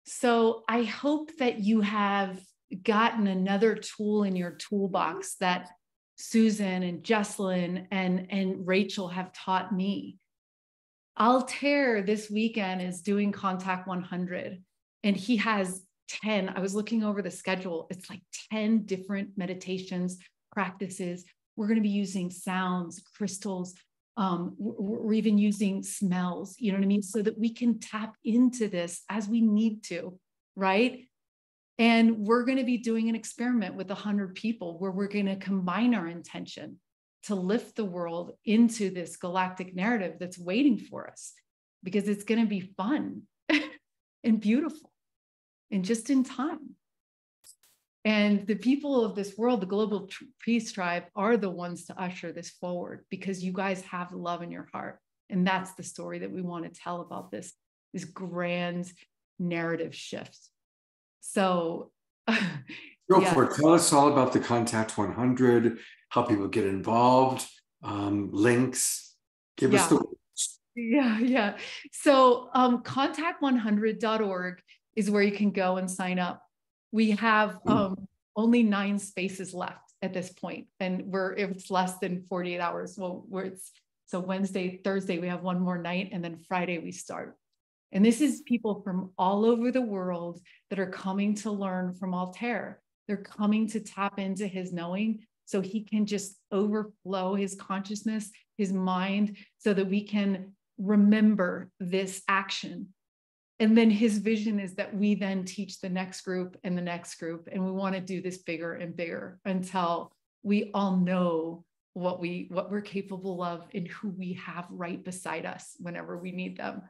So I hope that you have gotten another tool in your toolbox that Susan and Jessalyn and Rachel have taught me. Altair this weekend is doing Contact 100, and he has 10. I was looking over the schedule. It's like 10 different meditations, practices. We're going to be using sounds, crystals. We're even using smells, you know what I mean? So that we can tap into this as we need to, right? And we're going to be doing an experiment with 100 people where we're going to combine our intention to lift the world into this galactic narrative that's waiting for us, because it's going to be fun and beautiful and just in time. And the people of this world, the global peace tribe, are the ones to usher this forward, because you guys have love in your heart. And that's the story that we want to tell about this grand narrative shift. So go for it. Tell us all about the Contact 100, how people get involved, links. Give us the words. Yeah. So contact100.org is where you can go and sign up. We have only 9 spaces left at this point, and it's less than 48 hours. So Wednesday, Thursday, we have one more night, and then Friday we start. And this is people from all over the world that are coming to learn from Altair. They're coming to tap into his knowing so he can just overflow his consciousness, his mind, so that we can remember this action. And then his vision is that we then teach the next group and the next group. And we want to do this bigger and bigger until we all know what we're capable of and who we have right beside us whenever we need them.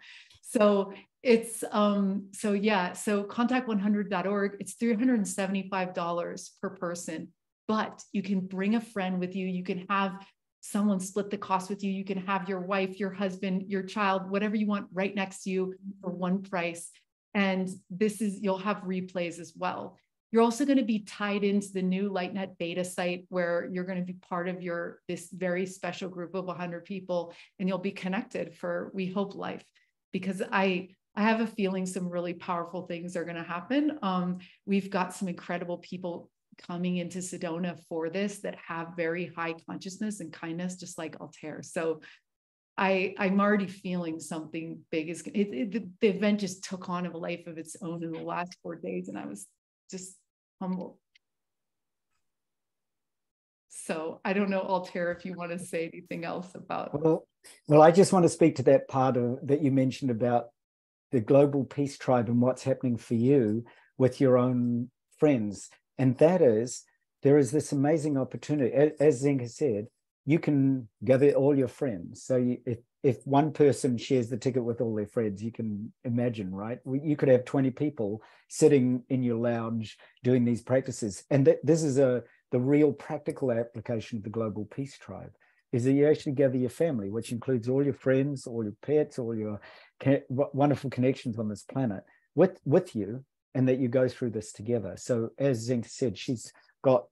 So it's so contact100.org. It's $375 per person, but you can bring a friend with you. You can have someone split the cost with you. You can have your wife, your husband, your child, whatever you want right next to you for one price. And you'll have replays as well. You're also going to be tied into the new LightNet beta site, where you're going to be part of this very special group of 100 people, and you'll be connected for, we hope, life. Because I have a feeling some really powerful things are going to happen. We've got some incredible people coming into Sedona for this that have very high consciousness and kindness, just like Altair. So I'm already feeling something big the event just took on a life of its own in the last 4 days, and I was just humbled. So I don't know, Altair, if you want to say anything else about. Well, I just want to speak to that part that you mentioned about the Global Peace Tribe and what's happening for you with your own friends. And that is, there is this amazing opportunity. As Zenka said, you can gather all your friends. So if one person shares the ticket with all their friends, you can imagine, right? You could have 20 people sitting in your lounge doing these practices. And this is the real practical application of the Global Peace Tribe, is that you actually gather your family, which includes all your friends, all your pets, all your wonderful connections on this planet with you, and that you go through this together. So as Zenka said, she's got,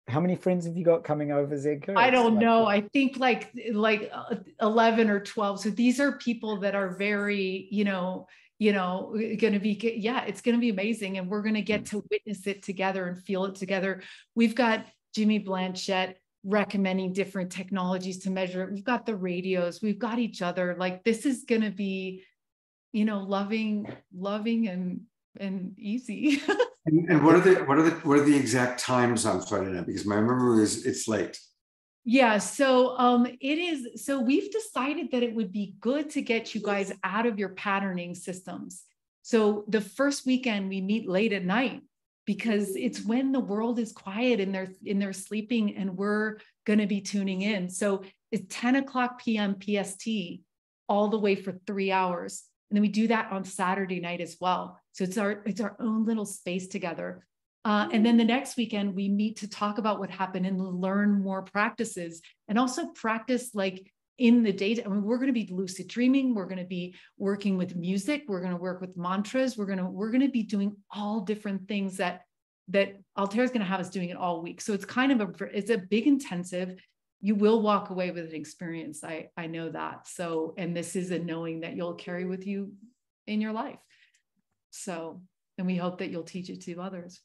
how many friends have you got coming over, Zenka? I don't know. I think like 11 or 12. So these are people that are very, going to be, it's going to be amazing. And we're going to get to witness it together and feel it together. We've got Jimmy Blanchette recommending different technologies to measure it. We've got the radios, we've got each other. Like, this is going to be, loving and easy. And what are the exact times on Friday night? Because my memory is it's late. Yeah, so it is. So we've decided that it would be good to get you guys out of your patterning systems. So the first weekend we meet late at night, because it's when the world is quiet and they're sleeping, and we're going to be tuning in. So it's 10 o'clock p.m. PST all the way for 3 hours. And then we do that on Saturday night as well. So it's our own little space together. And then the next weekend we meet to talk about what happened and learn more practices, and also practice like in the day. I mean, we're going to be lucid dreaming. We're going to be working with music. We're going to work with mantras. We're going to be doing all different things that Altair is going to have us doing it all week. So it's kind of it's a big intensive. You will walk away with an experience. I know that. So, and this is a knowing that you'll carry with you in your life. So, and we hope that you'll teach it to others.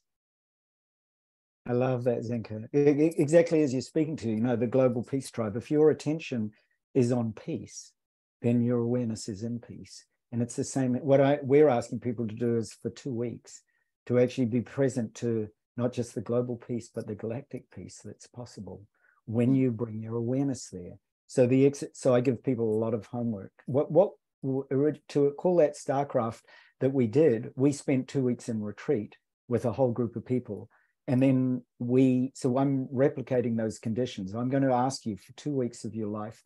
I love that, Zenka. Exactly as you're speaking to, the Global Peace Tribe. If your attention is on peace, then your awareness is in peace. And it's the same. What we're asking people to do is for 2 weeks to actually be present to not just the global peace, but the galactic peace that's possible when you bring your awareness there. So I give people a lot of homework. To call that StarCraft that we did, we spent 2 weeks in retreat with a whole group of people. And then I'm replicating those conditions. I'm going to ask you for 2 weeks of your life,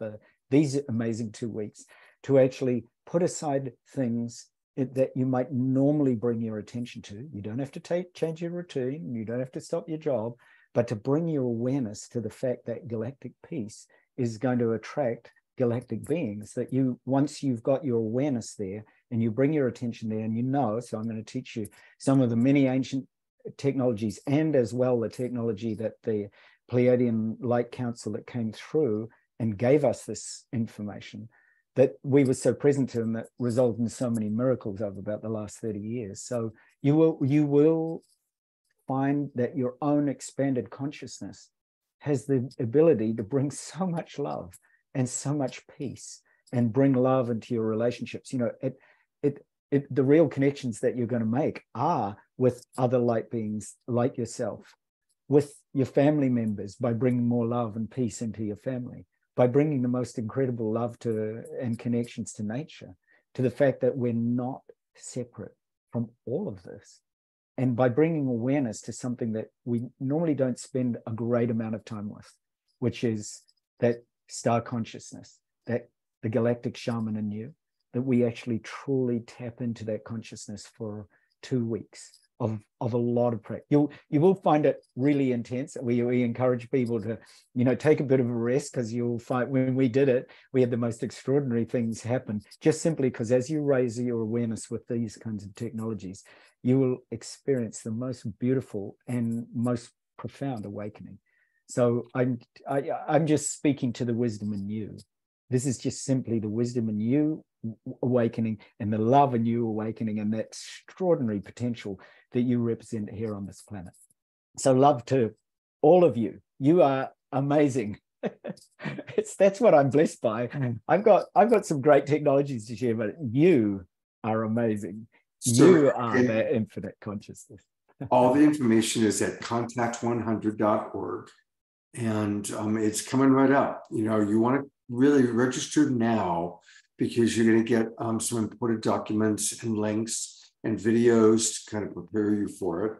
these amazing 2 weeks, to actually put aside things that you might normally bring your attention to. You don't have to change your routine. You don't have to stop your job, but to bring your awareness to the fact that galactic peace is going to attract galactic beings, that once you've got your awareness there and you bring your attention there, and so I'm going to teach you some of the many ancient technologies, and as well the technology that the Pleiadian Light Council that came through and gave us this information that we were so present to, and that resulted in so many miracles over about the last 30 years. So you will find that your own expanded consciousness has the ability to bring so much love and so much peace, and bring love into your relationships. The real connections that you're going to make are with other light beings like yourself, with your family members, by bringing more love and peace into your family, by bringing the most incredible love and connections to nature, to the fact that we're not separate from all of this. And by bringing awareness to something that we normally don't spend a great amount of time with, which is that star consciousness, that the galactic shaman in you, that we actually truly tap into that consciousness for 2 weeks of a lot of practice. You will find it really intense. We encourage people to, take a bit of a rest, because you'll find when we did it, we had the most extraordinary things happen, just simply because as you raise your awareness with these kinds of technologies, you will experience the most beautiful and most profound awakening. So I'm just speaking to the wisdom in you. This is just simply the wisdom in you awakening, and the love in you awakening, and that extraordinary potential that you represent here on this planet. So love to all of you. You are amazing. That's what I'm blessed by. I've got some great technologies to share, but you are amazing. You are that infinite consciousness. All the information is at contact100.org, and it's coming right up. You want to really register now, because you're going to get some important documents and links and videos to kind of prepare you for it.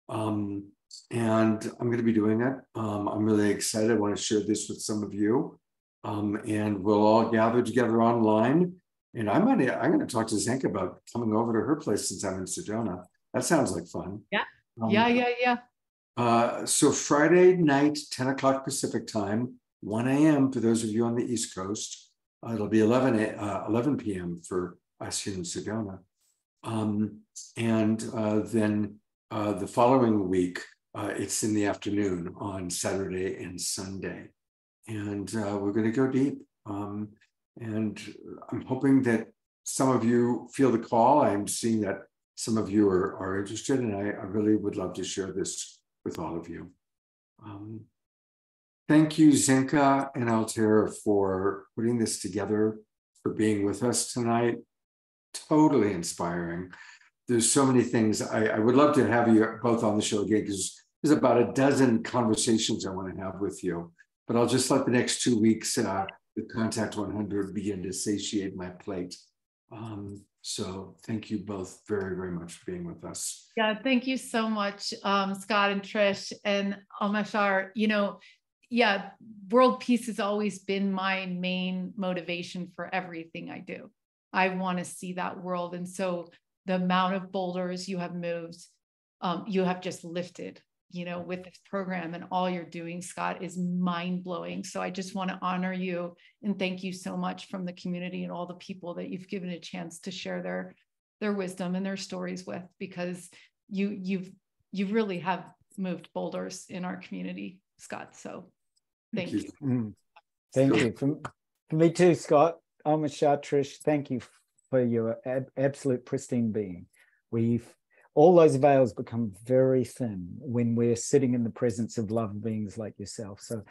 And I'm going to be doing it. I'm really excited. I want to share this with some of you. And we'll all gather together online. And I'm going to talk to Zenka about coming over to her place since I'm in Sedona. That sounds like fun. Yeah. So Friday night, 10 o'clock Pacific time, 1 a.m. for those of you on the East Coast. It'll be 11 p.m. for us here in Sedona. Then the following week, it's in the afternoon on Saturday and Sunday. And we're going to go deep. And I'm hoping that some of you feel the call. I'm seeing that some of you are interested, and I really would love to share this with all of you. Thank you, Zenka and Altair, for putting this together, for being with us tonight. Totally inspiring. There's so many things. I would love to have you both on the show again, because there's about a dozen conversations I want to have with you. But I'll just let the next 2 weeks with Contact 100 begin to satiate my plate. So thank you both very, very much for being with us. Yeah, thank you so much, Scott and Trish and Omashar. World peace has always been my main motivation for everything I do. I want to see that world. And so the amount of boulders you have moved, you have just lifted, with this program, and all you're doing, Scott, is mind blowing. So I just want to honor you and thank you so much from the community and all the people that you've given a chance to share their wisdom and their stories with, because you really have moved boulders in our community, Scott. So thank you. Thank you. For me too, Scott. Omashar, Trish, thank you for your absolute pristine being. All those veils become very thin when we're sitting in the presence of loved beings like yourself. So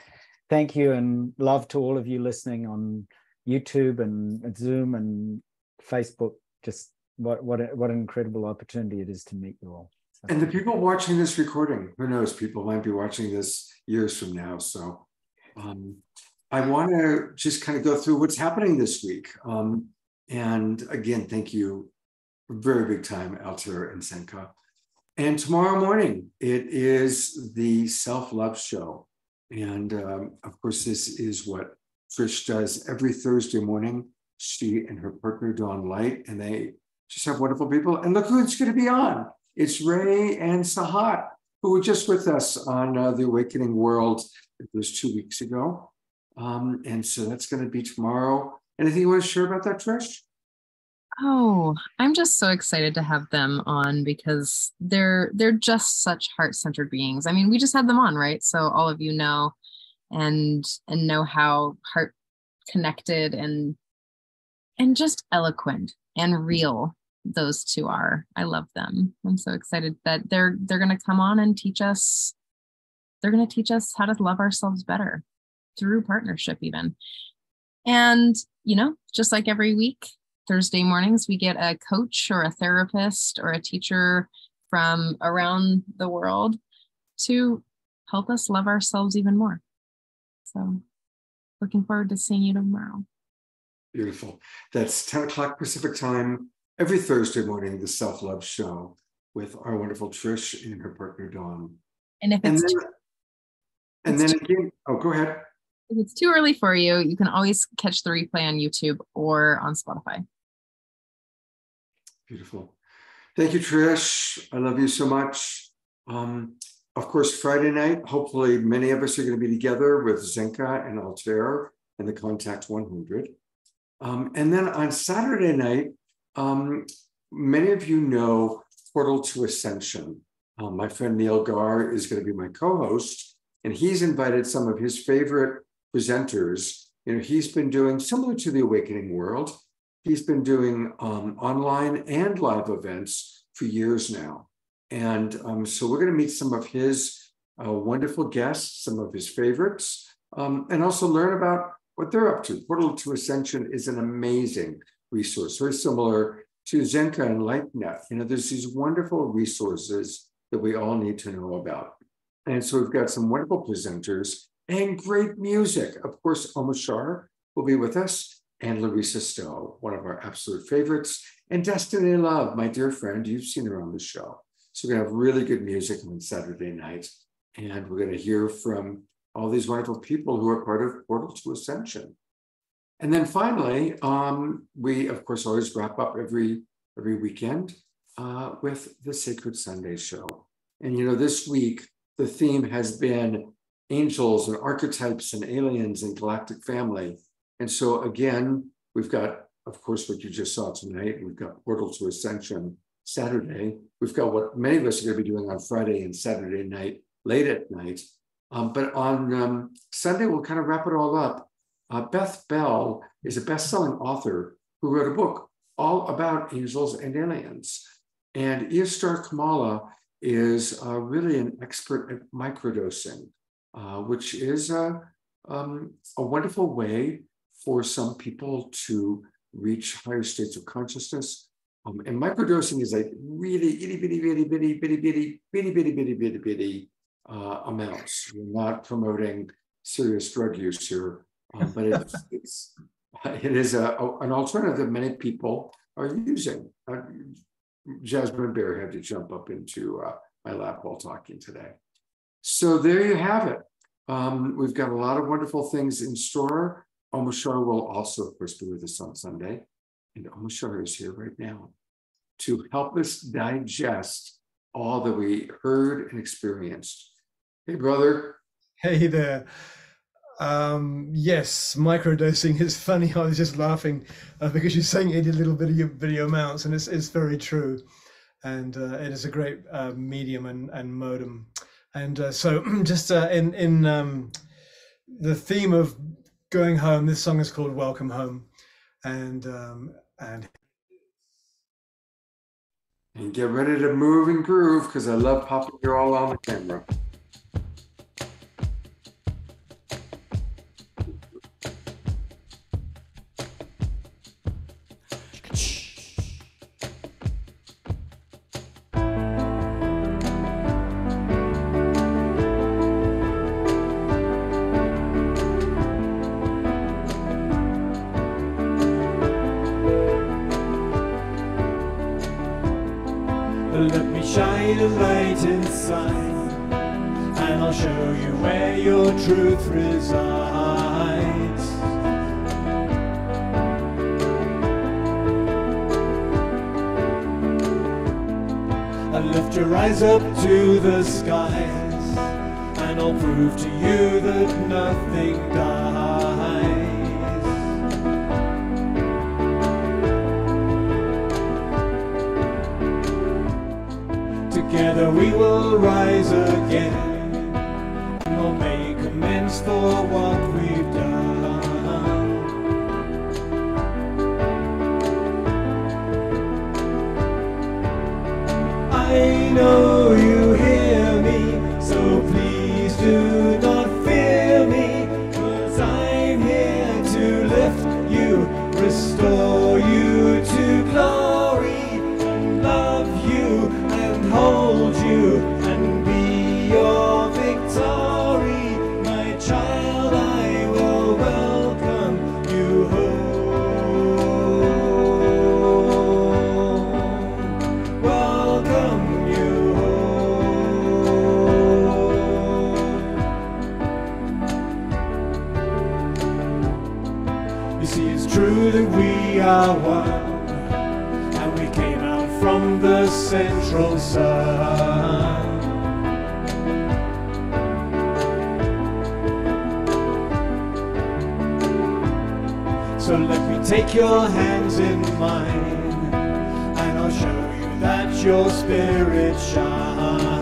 thank you, and love to all of you listening on YouTube and Zoom and Facebook. Just what an incredible opportunity it is to meet you all. So. And the people watching this recording, who knows, people might be watching this years from now. So I want to just kind of go through what's happening this week. And again, thank you very big time, Altair and Zenka. And tomorrow morning, it is the Self-Love Show. And of course, this is what Trish does every Thursday morning. She and her partner, Dawn Light, and they just have wonderful people. And look who it's going to be on. It's Ray and Sahat, who were just with us on the Awakening World. It was 2 weeks ago. And so that's going to be tomorrow. Anything you want to share about that, Trish? Oh, I'm just so excited to have them on, because they're just such heart-centered beings. I mean, we just had them on, right? So all of you know and know how heart connected and just eloquent and real those two are. I love them. I'm so excited that they're going to come on and teach us. They're going to teach us how to love ourselves better through partnership even. And, just like every week, Thursday mornings, we get a coach or a therapist or a teacher from around the world to help us love ourselves even more. So looking forward to seeing you tomorrow. Beautiful. That's 10 o'clock Pacific time, every Thursday morning, the Self-Love Show with our wonderful Trish and her partner, Dawn. And if it's and then again, oh, go ahead. If it's too early for you, you can always catch the replay on YouTube or on Spotify. Beautiful. Thank you, Trish. I love you so much. Of course, Friday night, hopefully many of us are going to be together with Zenka and Altair and the Contact 100. And then on Saturday night, many of you know Portal to Ascension. My friend Neil Gar is going to be my co-host, and he's invited some of his favorite presenters. You know, he's been doing similar to the Awakening World. He's been doing online and live events for years now. And so we're going to meet some of his wonderful guests, some of his favorites, and also learn about what they're up to. Portal to Ascension is an amazing resource, very similar to Zenka and LightNet. You know, there's these wonderful resources that we all need to know about. And so we've got some wonderful presenters and great music. Of course, Omashar will be with us, and Larissa Stowe, one of our absolute favorites, and Destiny Love, my dear friend. You've seen her on the show. So we're going to have really good music on Saturday night, and we're going to hear from all these wonderful people who are part of Portal to Ascension. And then finally, we, of course, always wrap up every weekend with the Sacred Sunday show. And, you know, this week, the theme has been angels and archetypes and aliens and galactic family. And so, again, we've got, of course, what you just saw tonight. We've got Portal to Ascension Saturday. We've got what many of us are going to be doing on Friday and Saturday night, late at night. But on Sunday, we'll kind of wrap it all up. Beth Bell is a best-selling author who wrote a book all about angels and aliens. And Istar Kamala is really an expert at microdosing, which is a wonderful way for some people to reach higher states of consciousness. And microdosing is like really itty amounts. We're not promoting serious drug use here, but it is an alternative that many people are using. Jasmine Bear had to jump up into my lap while talking today. So there you have it. We've got a lot of wonderful things in store. Omashar will also, of course, be with us on Sunday. And Omashar is here right now to help us digest all that we heard and experienced. Hey, brother. Hey there. Yes, microdosing is funny. I was just laughing because you're saying itty little video amounts, and it's very true. And it is a great medium and modem. And so just in the theme of going home, this song is called Welcome Home. And get ready to move and groove, because I love popping you all on the camera. Let me shine a light inside, and I'll show you where your truth resides. I'll lift your eyes up to the skies, and I'll prove to you that nothing dies. Together we will rise again, and we'll make amends for what we've done. I know you hear me, so please do not fear me, 'cause I'm here to lift you, restore you to glory, and love you and hold you and be your victory. My child, I will welcome you home. Welcome you home. see, it's true that we are one, and we came out from the central sun. So let me take your hands in mine, and I'll show you that your spirit shines.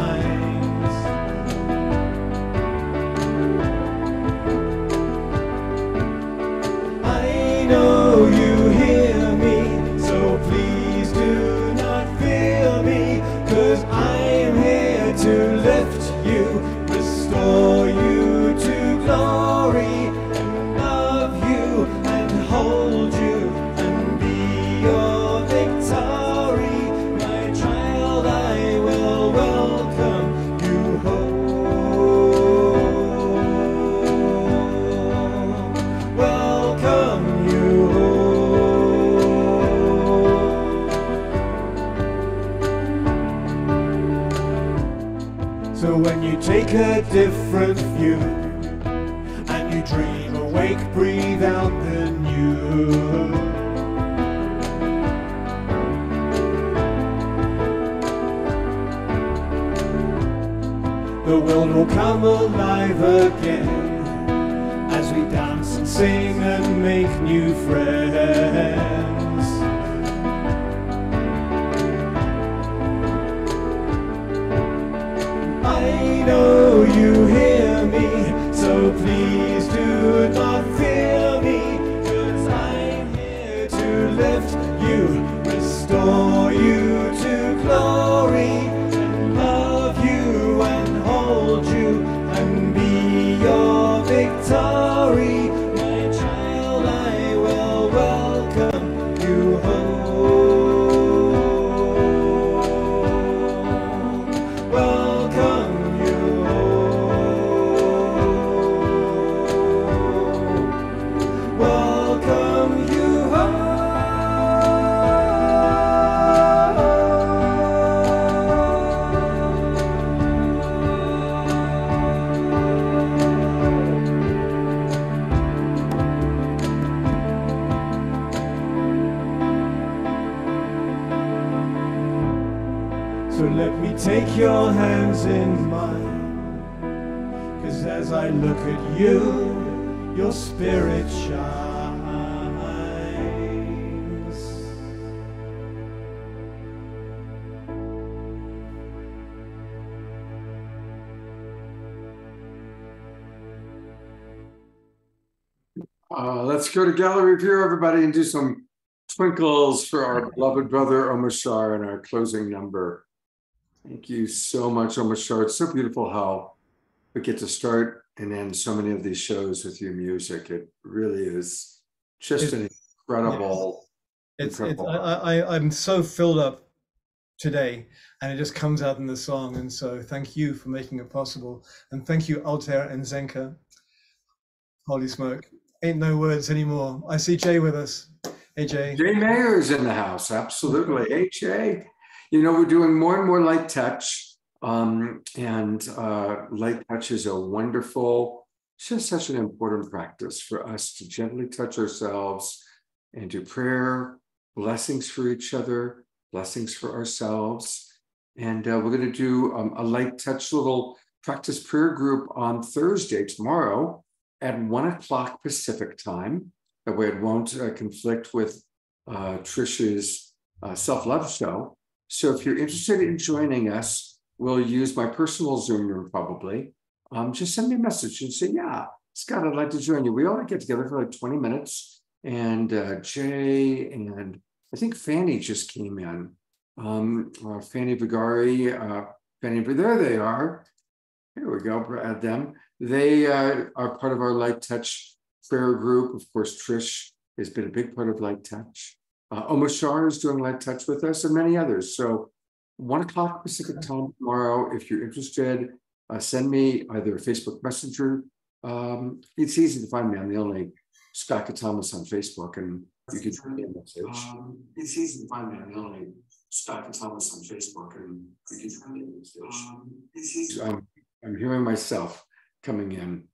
I know you hear me, so please do not fear me, 'cause I am here to lift you, restore you to glory, and love you and hold you and be your victory. My child, I will welcome you home. Welcome you home. So when you take a different view and you dream awake, breathe out the new. The world will come alive again as we dance and sing and make new friends. I know you hear me, so please do not fear me, 'cause I'm here to lift you, restore you to glory, and love you and hold you and be your victory. My child, I will welcome you home. Welcome you home. Welcome you So let me take your hands in mine, 'cause as I look at you, your spirit shines. Let's go to gallery view, everybody, and do some twinkles for our beloved brother Omashar in our closing number. Thank you so much, Omashar. It's so beautiful how we get to start and end so many of these shows with your music. It really is just an incredible. I'm so filled up today, and it just comes out in the song. And so thank you for making it possible. And thank you, Altair and Zenka. Holy smoke. Ain't no words anymore. I see Jay with us. Hey, Jay. Jay Mayer's in the house. Absolutely. Hey, Jay. You know, we're doing more and more light touch. Light touch is a wonderful, it's just such an important practice for us to gently touch ourselves and do prayer, blessings for each other, blessings for ourselves. And we're going to do a light touch little practice prayer group on Thursday, tomorrow, at 1 o'clock Pacific time. That way it won't conflict with Trish's self-love show. So if you're interested in joining us, we'll use my personal Zoom room probably. Just send me a message and say, yeah, Scott, I'd like to join you. We all get together for like 20 minutes. And Jay and I think Fanny just came in. Fanny Vigari, there they are. Here we go, add them. They are part of our Light Touch prayer group. Of course, Trish has been a big part of Light Touch. Omashar is doing Light Touch with us and many others. So 1 o'clock Pacific time tomorrow. If you're interested, send me either a Facebook Messenger. It's easy to find me. I'm the only Scott Thomas on Facebook, and you can send me a message. It's easy to find me. I'm the only Scott Thomas on Facebook, and you can send me a message. I'm hearing myself coming in.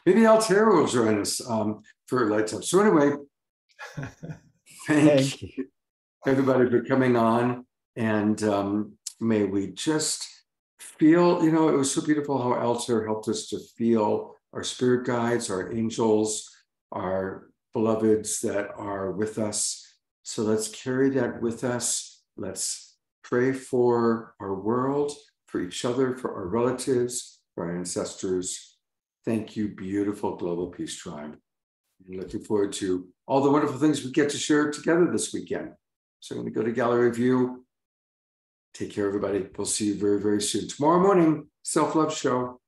Maybe Altair will join us for light touch. So anyway, thank you everybody for coming on. And may we just feel, it was so beautiful how Altair helped us to feel our spirit guides, our angels, our beloveds that are with us. So let's carry that with us. Let's pray for our world, for each other, for our relatives, for our ancestors. Thank you, beautiful Global Peace Tribe. I'm looking forward to all the wonderful things we get to share together this weekend. So I'm going to go to gallery view. Take care, everybody. We'll see you very, very soon. Tomorrow morning, Self-Love Show.